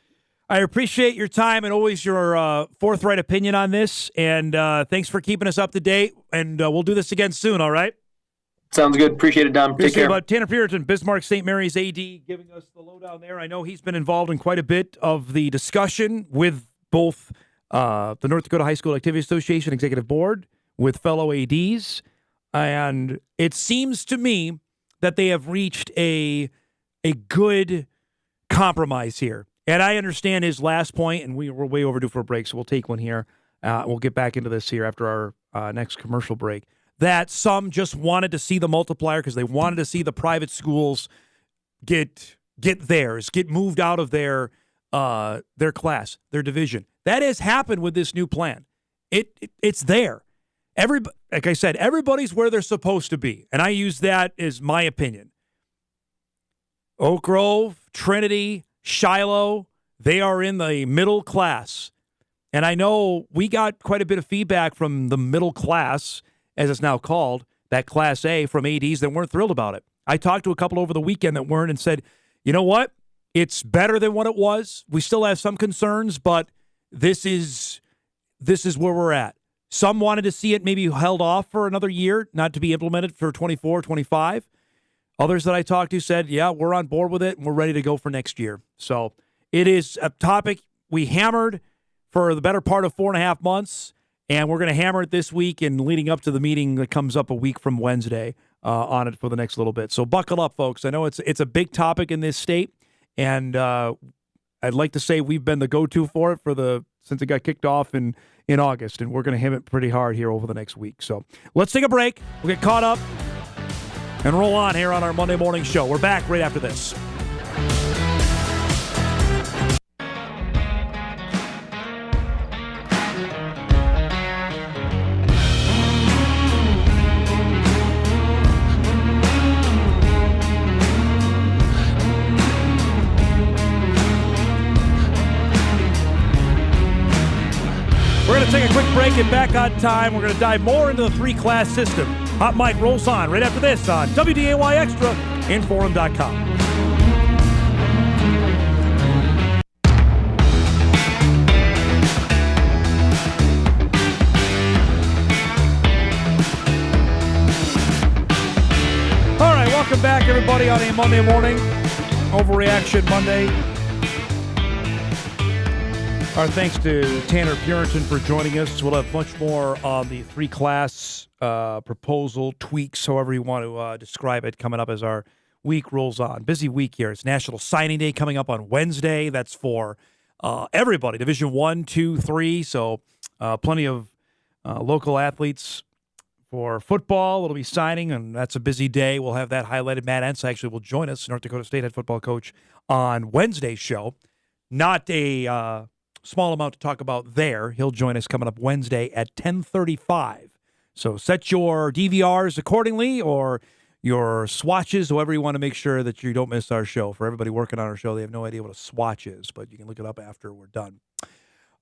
I appreciate your time and always your forthright opinion on this. And thanks for keeping us up to date. And we'll do this again soon, all right? Sounds good. Appreciate it, Dom. Take care. About Tanner Purintun, Bismarck St. Mary's AD, giving us the lowdown there. I know he's been involved in quite a bit of the discussion with both the North Dakota High School Activity Association Executive Board, with fellow ADs. And it seems to me that they have reached a good compromise here. And I understand his last point, and we're way overdue for a break, so we'll take one here. We'll get back into this here after our next commercial break. That some just wanted to see the multiplier because they wanted to see the private schools get theirs, get moved out of their class, their division. That has happened with this new plan. It's there. Like I said, everybody's where they're supposed to be, and I use that as my opinion. Oak Grove, Trinity, Shiloh, they are in the middle class. And I know we got quite a bit of feedback from the middle class, as it's now called, that Class A, from ADs that weren't thrilled about it. I talked to a couple over the weekend that weren't and said, you know what? It's better than what it was. We still have some concerns, but this is where we're at. Some wanted to see it maybe held off for another year, not to be implemented for 24, 25. Others that I talked to said, yeah, we're on board with it, and we're ready to go for next year. So it is a topic we hammered for the better part of 4.5 months, and we're going to hammer it this week and leading up to the meeting that comes up a week from Wednesday on it for the next little bit. So buckle up, folks. I know it's a big topic in this state, and I'd like to say we've been the go-to for it since it got kicked off in August, and we're going to hammer it pretty hard here over the next week. So let's take a break. We'll get caught up and roll on here on our Monday morning show. We're back right after this. We're going to take a quick break and back on time. We're going to dive more into the three-class system. Hot Mic rolls on right after this on WDAY Extra, InForum.com. All right, welcome back, everybody, on a Monday morning. Overreaction Monday. Our thanks to Tanner Purintun for joining us. We'll have much more on the three-class proposal, tweaks, however you want to describe it, coming up as our week rolls on. Busy week here. It's National Signing Day coming up on Wednesday. That's for everybody, Division 1, 2, 3. So plenty of local athletes for football. It'll be signing, and that's a busy day. We'll have that highlighted. Matt Entz actually will join us, North Dakota State head football coach, on Wednesday's show. Not a small amount to talk about there. He'll join us coming up Wednesday at 10:35. So set your DVRs accordingly, or your swatches, however you want to make sure that you don't miss our show. For everybody working on our show, they have no idea what a swatch is, but you can look it up after we're done.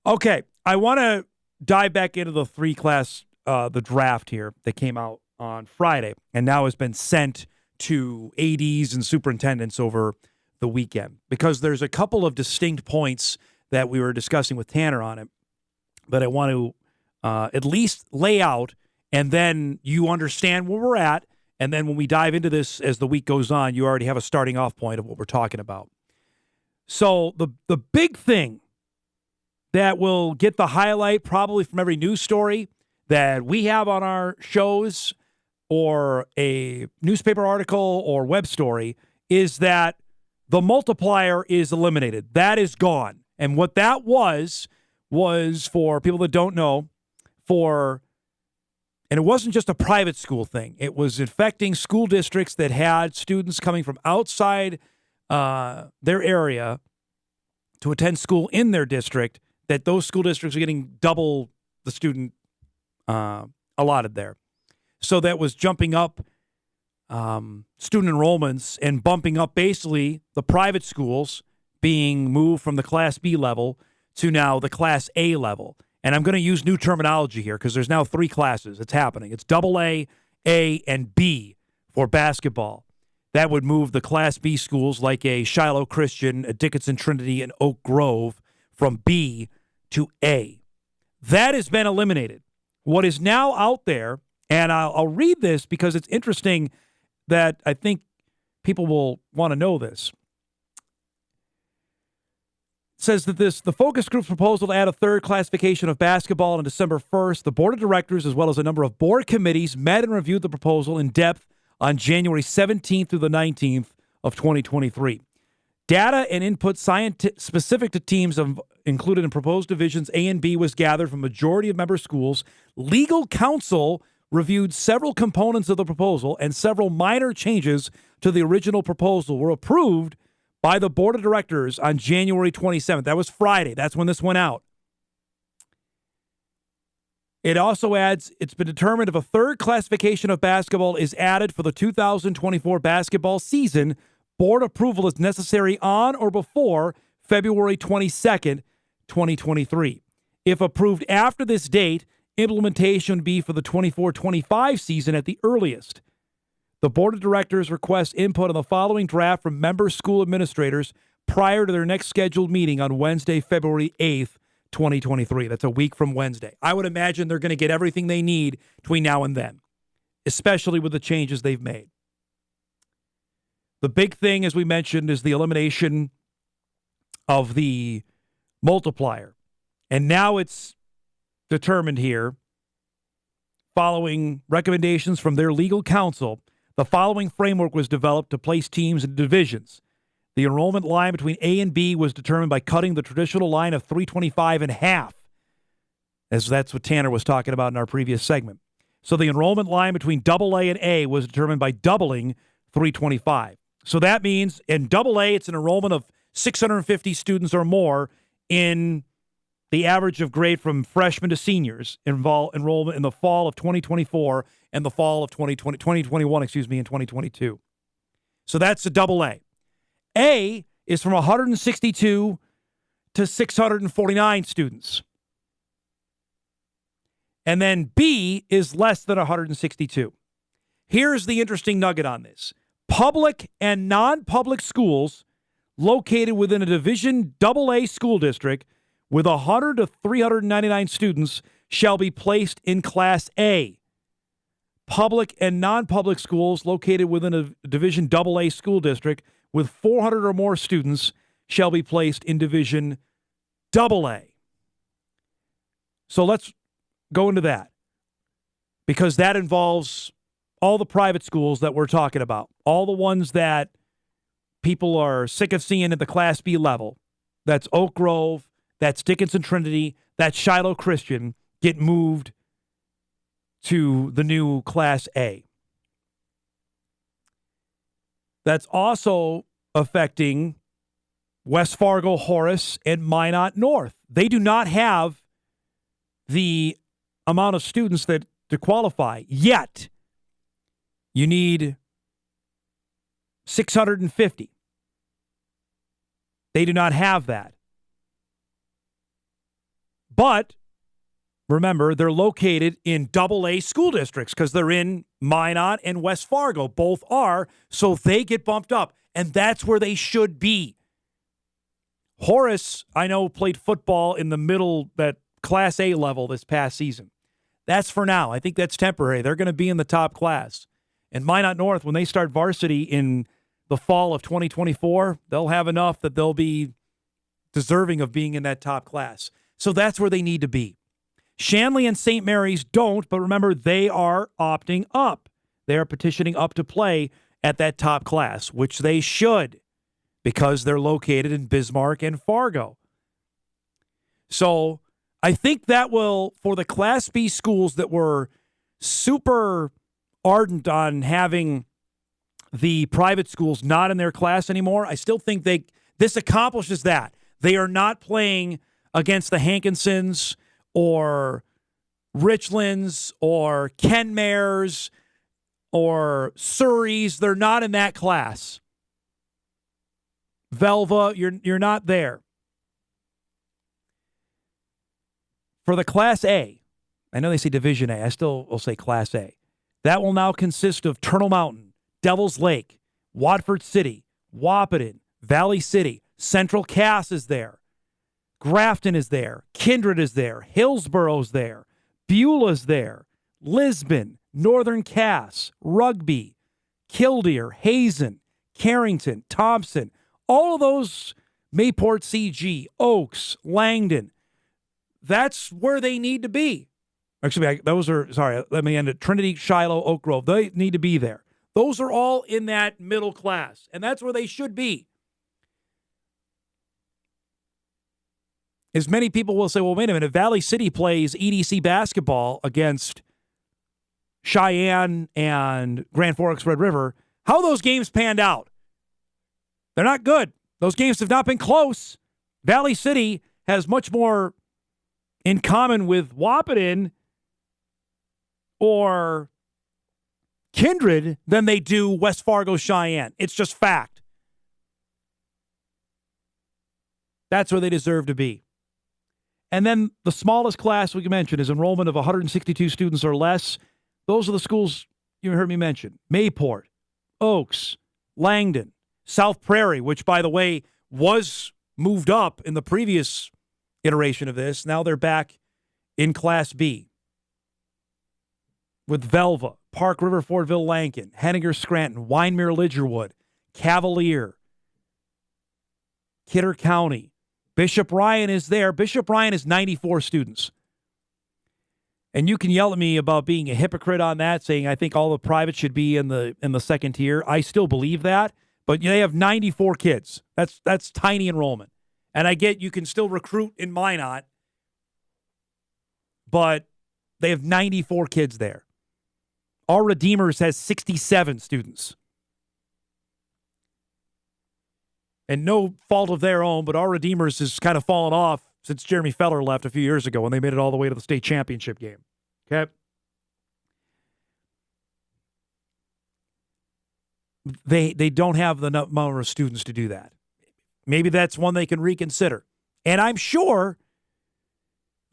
Okay, I want to dive back into the three-class, the draft here that came out on Friday, and now has been sent to ADs and superintendents over the weekend, because there's a couple of distinct points that we were discussing with Tanner on it that I want to at least lay out, and then you understand where we're at, and then when we dive into this as the week goes on, you already have a starting off point of what we're talking about. So the big thing that will get the highlight probably from every news story that we have on our shows, or a newspaper article or web story, is that the multiplier is eliminated. That is gone. And what that was for people that don't know, and it wasn't just a private school thing. It was affecting school districts that had students coming from outside their area to attend school in their district, that those school districts are getting double the student allotted there. So that was jumping up student enrollments and bumping up basically the private schools being moved from the Class B level to now the Class A level. And I'm going to use new terminology here because there's now three classes. It's happening. It's AA, A, and B for basketball. That would move the Class B schools like a Shiloh Christian, a Dickinson Trinity, and Oak Grove from B to A. That has been eliminated. What is now out there, and I'll read this because it's interesting that I think people will want to know this. It says that the focus group's proposal to add a third classification of basketball on December 1st, the board of directors, as well as a number of board committees, met and reviewed the proposal in depth on January 17th through the 19th of 2023. Data and input specific to teams included in proposed divisions A and B was gathered from a majority of member schools. Legal counsel reviewed several components of the proposal, and several minor changes to the original proposal were approved by the board of directors on January 27th. That was Friday. That's when this went out. It also adds, it's been determined if a third classification of basketball is added for the 2024 basketball season, board approval is necessary on or before February 22nd, 2023. If approved after this date, implementation would be for the 24-25 season at the earliest. The board of directors requests input on the following draft from member school administrators prior to their next scheduled meeting on Wednesday, February 8th, 2023. That's a week from Wednesday. I would imagine they're going to get everything they need between now and then, especially with the changes they've made. The big thing, as we mentioned, is the elimination of the multiplier. And now it's determined here, following recommendations from their legal counsel, the following framework was developed to place teams in divisions. The enrollment line between A and B was determined by cutting the traditional line of 325 in half, as that's what Tanner was talking about in our previous segment. So the enrollment line between AA and A was determined by doubling 325. So that means in AA, it's an enrollment of 650 students or more in the average of grade from freshmen to seniors enrollment in the fall of 2024 and the fall of 2021, and 2022. So that's a AA. A is from 162 to 649 students. And then B is less than 162. Here's the interesting nugget on this. Public and non-public schools located within a Division AA school district with 100 to 399 students shall be placed in Class A. Public and non-public schools located within a Division AA school district with 400 or more students shall be placed in Division AA. So let's go into that, because that involves all the private schools that we're talking about, all the ones that people are sick of seeing at the Class B level. That's Oak Grove, that's Dickinson Trinity, that's Shiloh Christian, get moved to the new Class A. That's also affecting West Fargo, Horace, and Minot North. They do not have the amount of students that to qualify yet. You need 650. They do not have that. But remember, they're located in AA school districts because they're in Minot and West Fargo. Both are, so they get bumped up. And that's where they should be. Horace, I know, played football in the middle, that Class A level this past season. That's for now. I think that's temporary. They're going to be in the top class. And Minot North, when they start varsity in the fall of 2024, they'll have enough that they'll be deserving of being in that top class. So that's where they need to be. Shanley and St. Mary's don't, but remember, they are opting up. They are petitioning up to play at that top class, which they should, because they're located in Bismarck and Fargo. So I think that will, for the Class B schools that were super ardent on having the private schools not in their class anymore, I still think this accomplishes that. They are not playing against the Hankinsons or Richlands or Kenmares or Surreys. They're not in that class. Velva, you're not there. For the Class A, I know they say Division A. I still will say Class A. That will now consist of Turtle Mountain, Devil's Lake, Watford City, Wahpeton, Valley City, Central Cass is there, Grafton is there. Kindred is there. Hillsborough's there. Beulah's there. Lisbon, Northern Cass, Rugby, Killdeer, Hazen, Carrington, Thompson, all of those, Mayport CG, Oaks, Langdon. That's where they need to be. Actually, let me end it. Trinity, Shiloh, Oak Grove. They need to be there. Those are all in that middle class, and that's where they should be. As many people will say, well, wait a minute, if Valley City plays EDC basketball against Cheyenne and Grand Forks Red River, how those games panned out? They're not good. Those games have not been close. Valley City has much more in common with Wahpeton or Kindred than they do West Fargo Cheyenne. It's just fact. That's where they deserve to be. And then the smallest class we can mention is enrollment of 162 students or less. Those are the schools you heard me mention. Mayport, Oaks, Langdon, South Prairie, which, by the way, was moved up in the previous iteration of this. Now they're back in Class B. With Velva, Park River, Fortville, Lankin, Henniger, Scranton, Wyndmere, Lidgerwood, Cavalier, Kidder County. Bishop Ryan is there. Bishop Ryan is 94 students. And you can yell at me about being a hypocrite on that, saying I think all the private should be in the second tier. I still believe that, but they have 94 kids. That's tiny enrollment. And I get you can still recruit in Minot, but they have 94 kids there. Our Redeemers has 67 students. And no fault of their own, but our Redeemers has kind of fallen off since Jeremy Feller left a few years ago when they made it all the way to the state championship game. Okay? They don't have the number of students to do that. Maybe that's one they can reconsider. And I'm sure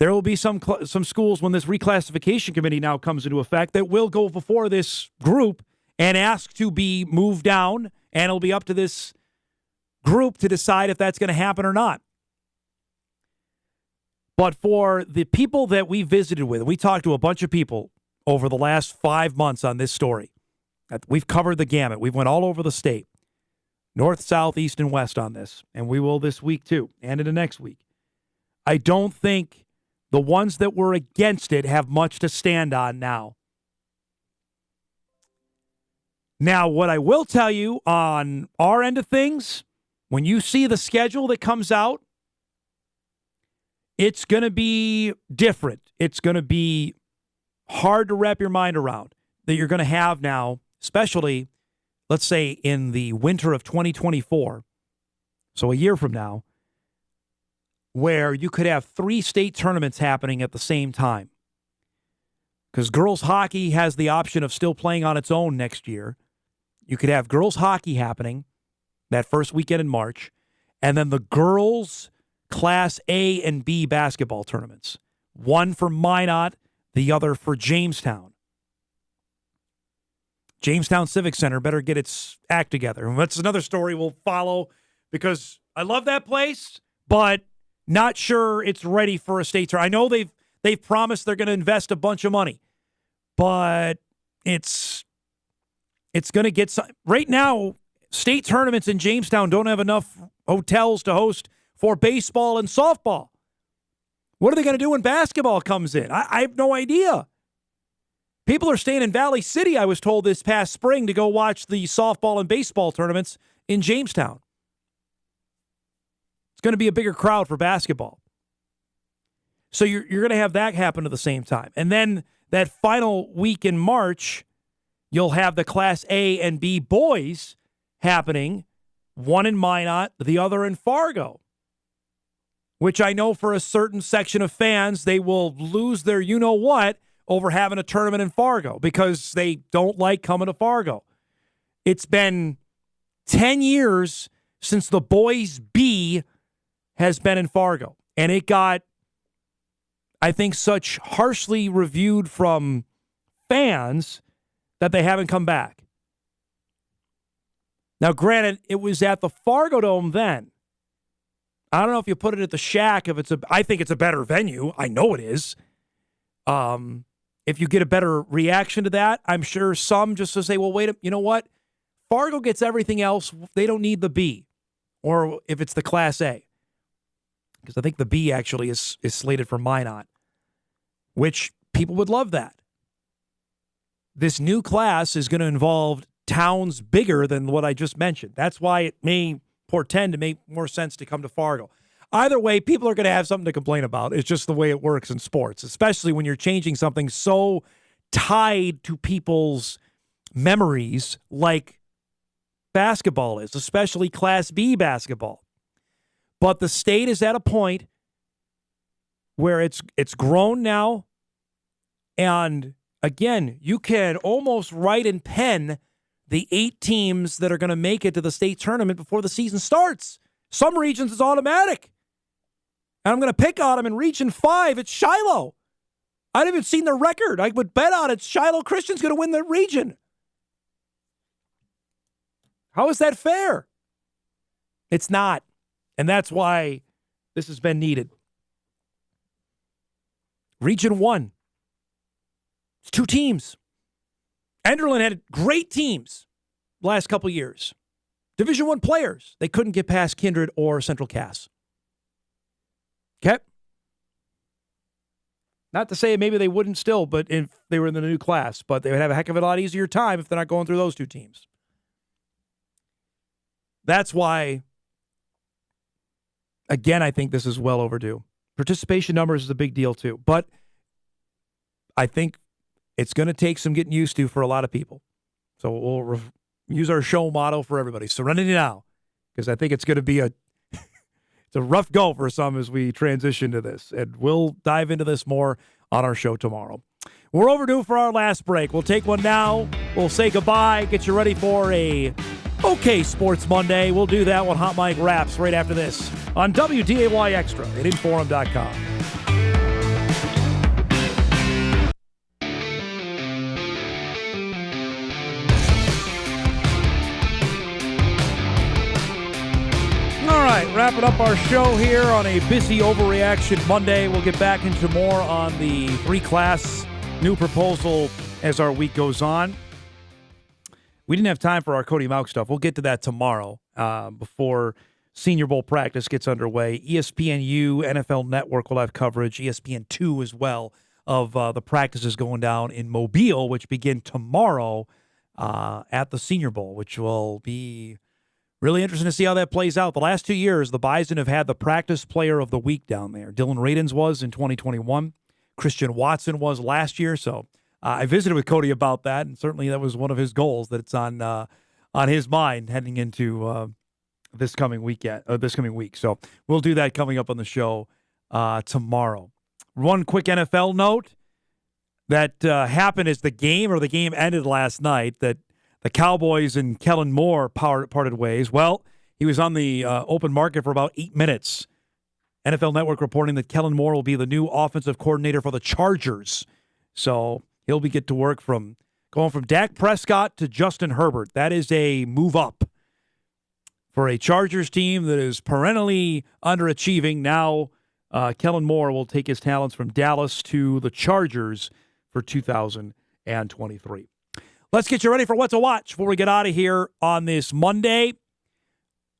there will be some schools when this reclassification committee now comes into effect that will go before this group and ask to be moved down, and it'll be up to this group to decide if that's going to happen or not. But for the people that we visited with, we talked to a bunch of people over the last 5 months on this story. We've covered the gamut. We've went all over the state, north, south, east, and west on this, and we will this week too, and into next week. I don't think the ones that were against it have much to stand on now. Now, what I will tell you on our end of things, when you see the schedule that comes out, it's going to be different. It's going to be hard to wrap your mind around that you're going to have now, especially, let's say, in the winter of 2024, so a year from now, where you could have 3 state tournaments happening at the same time. Because girls hockey has the option of still playing on its own next year. You could have girls hockey happening that first weekend in March, and then the girls' Class A and B basketball tournaments. One for Minot, the other for Jamestown. Jamestown Civic Center better get its act together. And that's another story we'll follow because I love that place, but not sure it's ready for a state tournament. I know they've promised they're going to invest a bunch of money, but it's going to get some. Right now, state tournaments in Jamestown don't have enough hotels to host for baseball and softball. What are they going to do when basketball comes in? I have no idea. People are staying in Valley City, I was told this past spring, to go watch the softball and baseball tournaments in Jamestown. It's going to be a bigger crowd for basketball. So you're going to have that happen at the same time. And then that final week in March, you'll have the Class A and B boys happening, one in Minot, the other in Fargo, which I know for a certain section of fans, they will lose their you-know-what over having a tournament in Fargo because they don't like coming to Fargo. It's been 10 years since the boys B has been in Fargo, and it got, I think, such harshly reviewed from fans that they haven't come back. Now, granted, it was at the Fargo Dome then, I don't know if you put it at the Shack. I think it's a better venue. I know it is. If you get a better reaction to that, I'm sure some just to say, well, wait, you know what? Fargo gets everything else. They don't need the B, or if it's the Class A, because I think the B actually is slated for Minot, which people would love that. This new class is going to involve towns bigger than what I just mentioned. That's why it may portend to make more sense to come to Fargo. Either way, people are going to have something to complain about. It's just the way it works in sports, especially when you're changing something so tied to people's memories like basketball is, especially Class B basketball. But the state is at a point where it's grown now, and again, you can almost write in pen the 8 teams that are going to make it to the state tournament before the season starts. Some regions it's automatic. And I'm going to pick on them in Region 5. It's Shiloh. I haven't even seen their record. I would bet on it. Shiloh Christian's going to win the region. How is that fair? It's not. And that's why this has been needed. Region 1. It's 2 teams. Enderlin had great teams the last couple years. Division 1 players. They couldn't get past Kindred or Central Cass. Okay? Not to say maybe they wouldn't still, but if they were in the new class, but they would have a heck of a lot easier time if they're not going through those 2 teams. That's why, again, I think this is well overdue. Participation numbers is a big deal too, but I think it's going to take some getting used to for a lot of people. So we'll use our show motto for everybody. Serenity now, because I think it's going to be it's a rough go for some as we transition to this. And we'll dive into this more on our show tomorrow. We're overdue for our last break. We'll take one now. We'll say goodbye, get you ready for a OK Sports Monday. We'll do that when Hot Mike wraps right after this on WDAY Extra at InForum.com. All right, wrapping up our show here on a busy overreaction Monday. We'll get back into more on the 3-class new proposal as our week goes on. We didn't have time for our Cody Mauch stuff. We'll get to that tomorrow before Senior Bowl practice gets underway. ESPNU, NFL Network will have coverage, ESPN2 as well, of the practices going down in Mobile, which begin tomorrow at the Senior Bowl, which will be really interesting to see how that plays out. The last 2 years, the Bison have had the practice player of the week down there. Dylan Radins was in 2021. Christian Watson was last year. So I visited with Cody about that, and certainly that was one of his goals, that it's on his mind heading into this coming week. So we'll do that coming up on the show tomorrow. One quick NFL note that happened as the game ended last night, that the Cowboys and Kellen Moore parted ways. Well, he was on the open market for about 8 minutes. NFL Network reporting that Kellen Moore will be the new offensive coordinator for the Chargers. So he'll get to work going from Dak Prescott to Justin Herbert. That is a move up for a Chargers team that is perennially underachieving. Now Kellen Moore will take his talents from Dallas to the Chargers for 2023. Let's get you ready for what to watch before we get out of here on this Monday.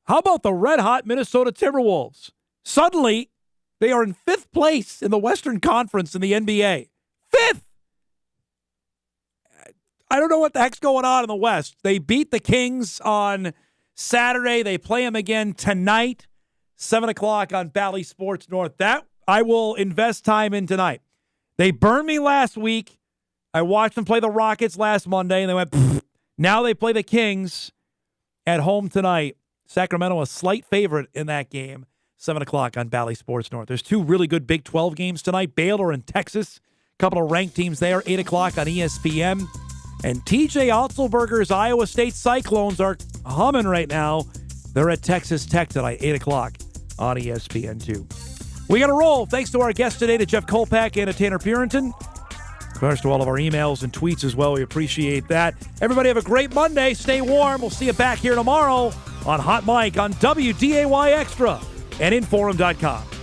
How about the red-hot Minnesota Timberwolves? Suddenly, they are in 5th place in the Western Conference in the NBA. 5th! I don't know what the heck's going on in the West. They beat the Kings on Saturday. They play them again tonight, 7 o'clock on Bally Sports North. That I will invest time in tonight. They burned me last week. I watched them play the Rockets last Monday, and they went, pfft. Now they play the Kings at home tonight. Sacramento a slight favorite in that game, 7 o'clock on Bally Sports North. There's 2 really good Big 12 games tonight. Baylor and Texas, a couple of ranked teams there, 8 o'clock on ESPN. And TJ Otzelberger's Iowa State Cyclones are humming right now. They're at Texas Tech tonight, 8 o'clock on ESPN2. We got to roll. Thanks to our guests today, to Jeff Kolpack and to Tanner Purintun. Of course, to all of our emails and tweets as well. We appreciate that. Everybody have a great Monday. Stay warm. We'll see you back here tomorrow on Hot Mike on WDAY Extra. and InForum.com.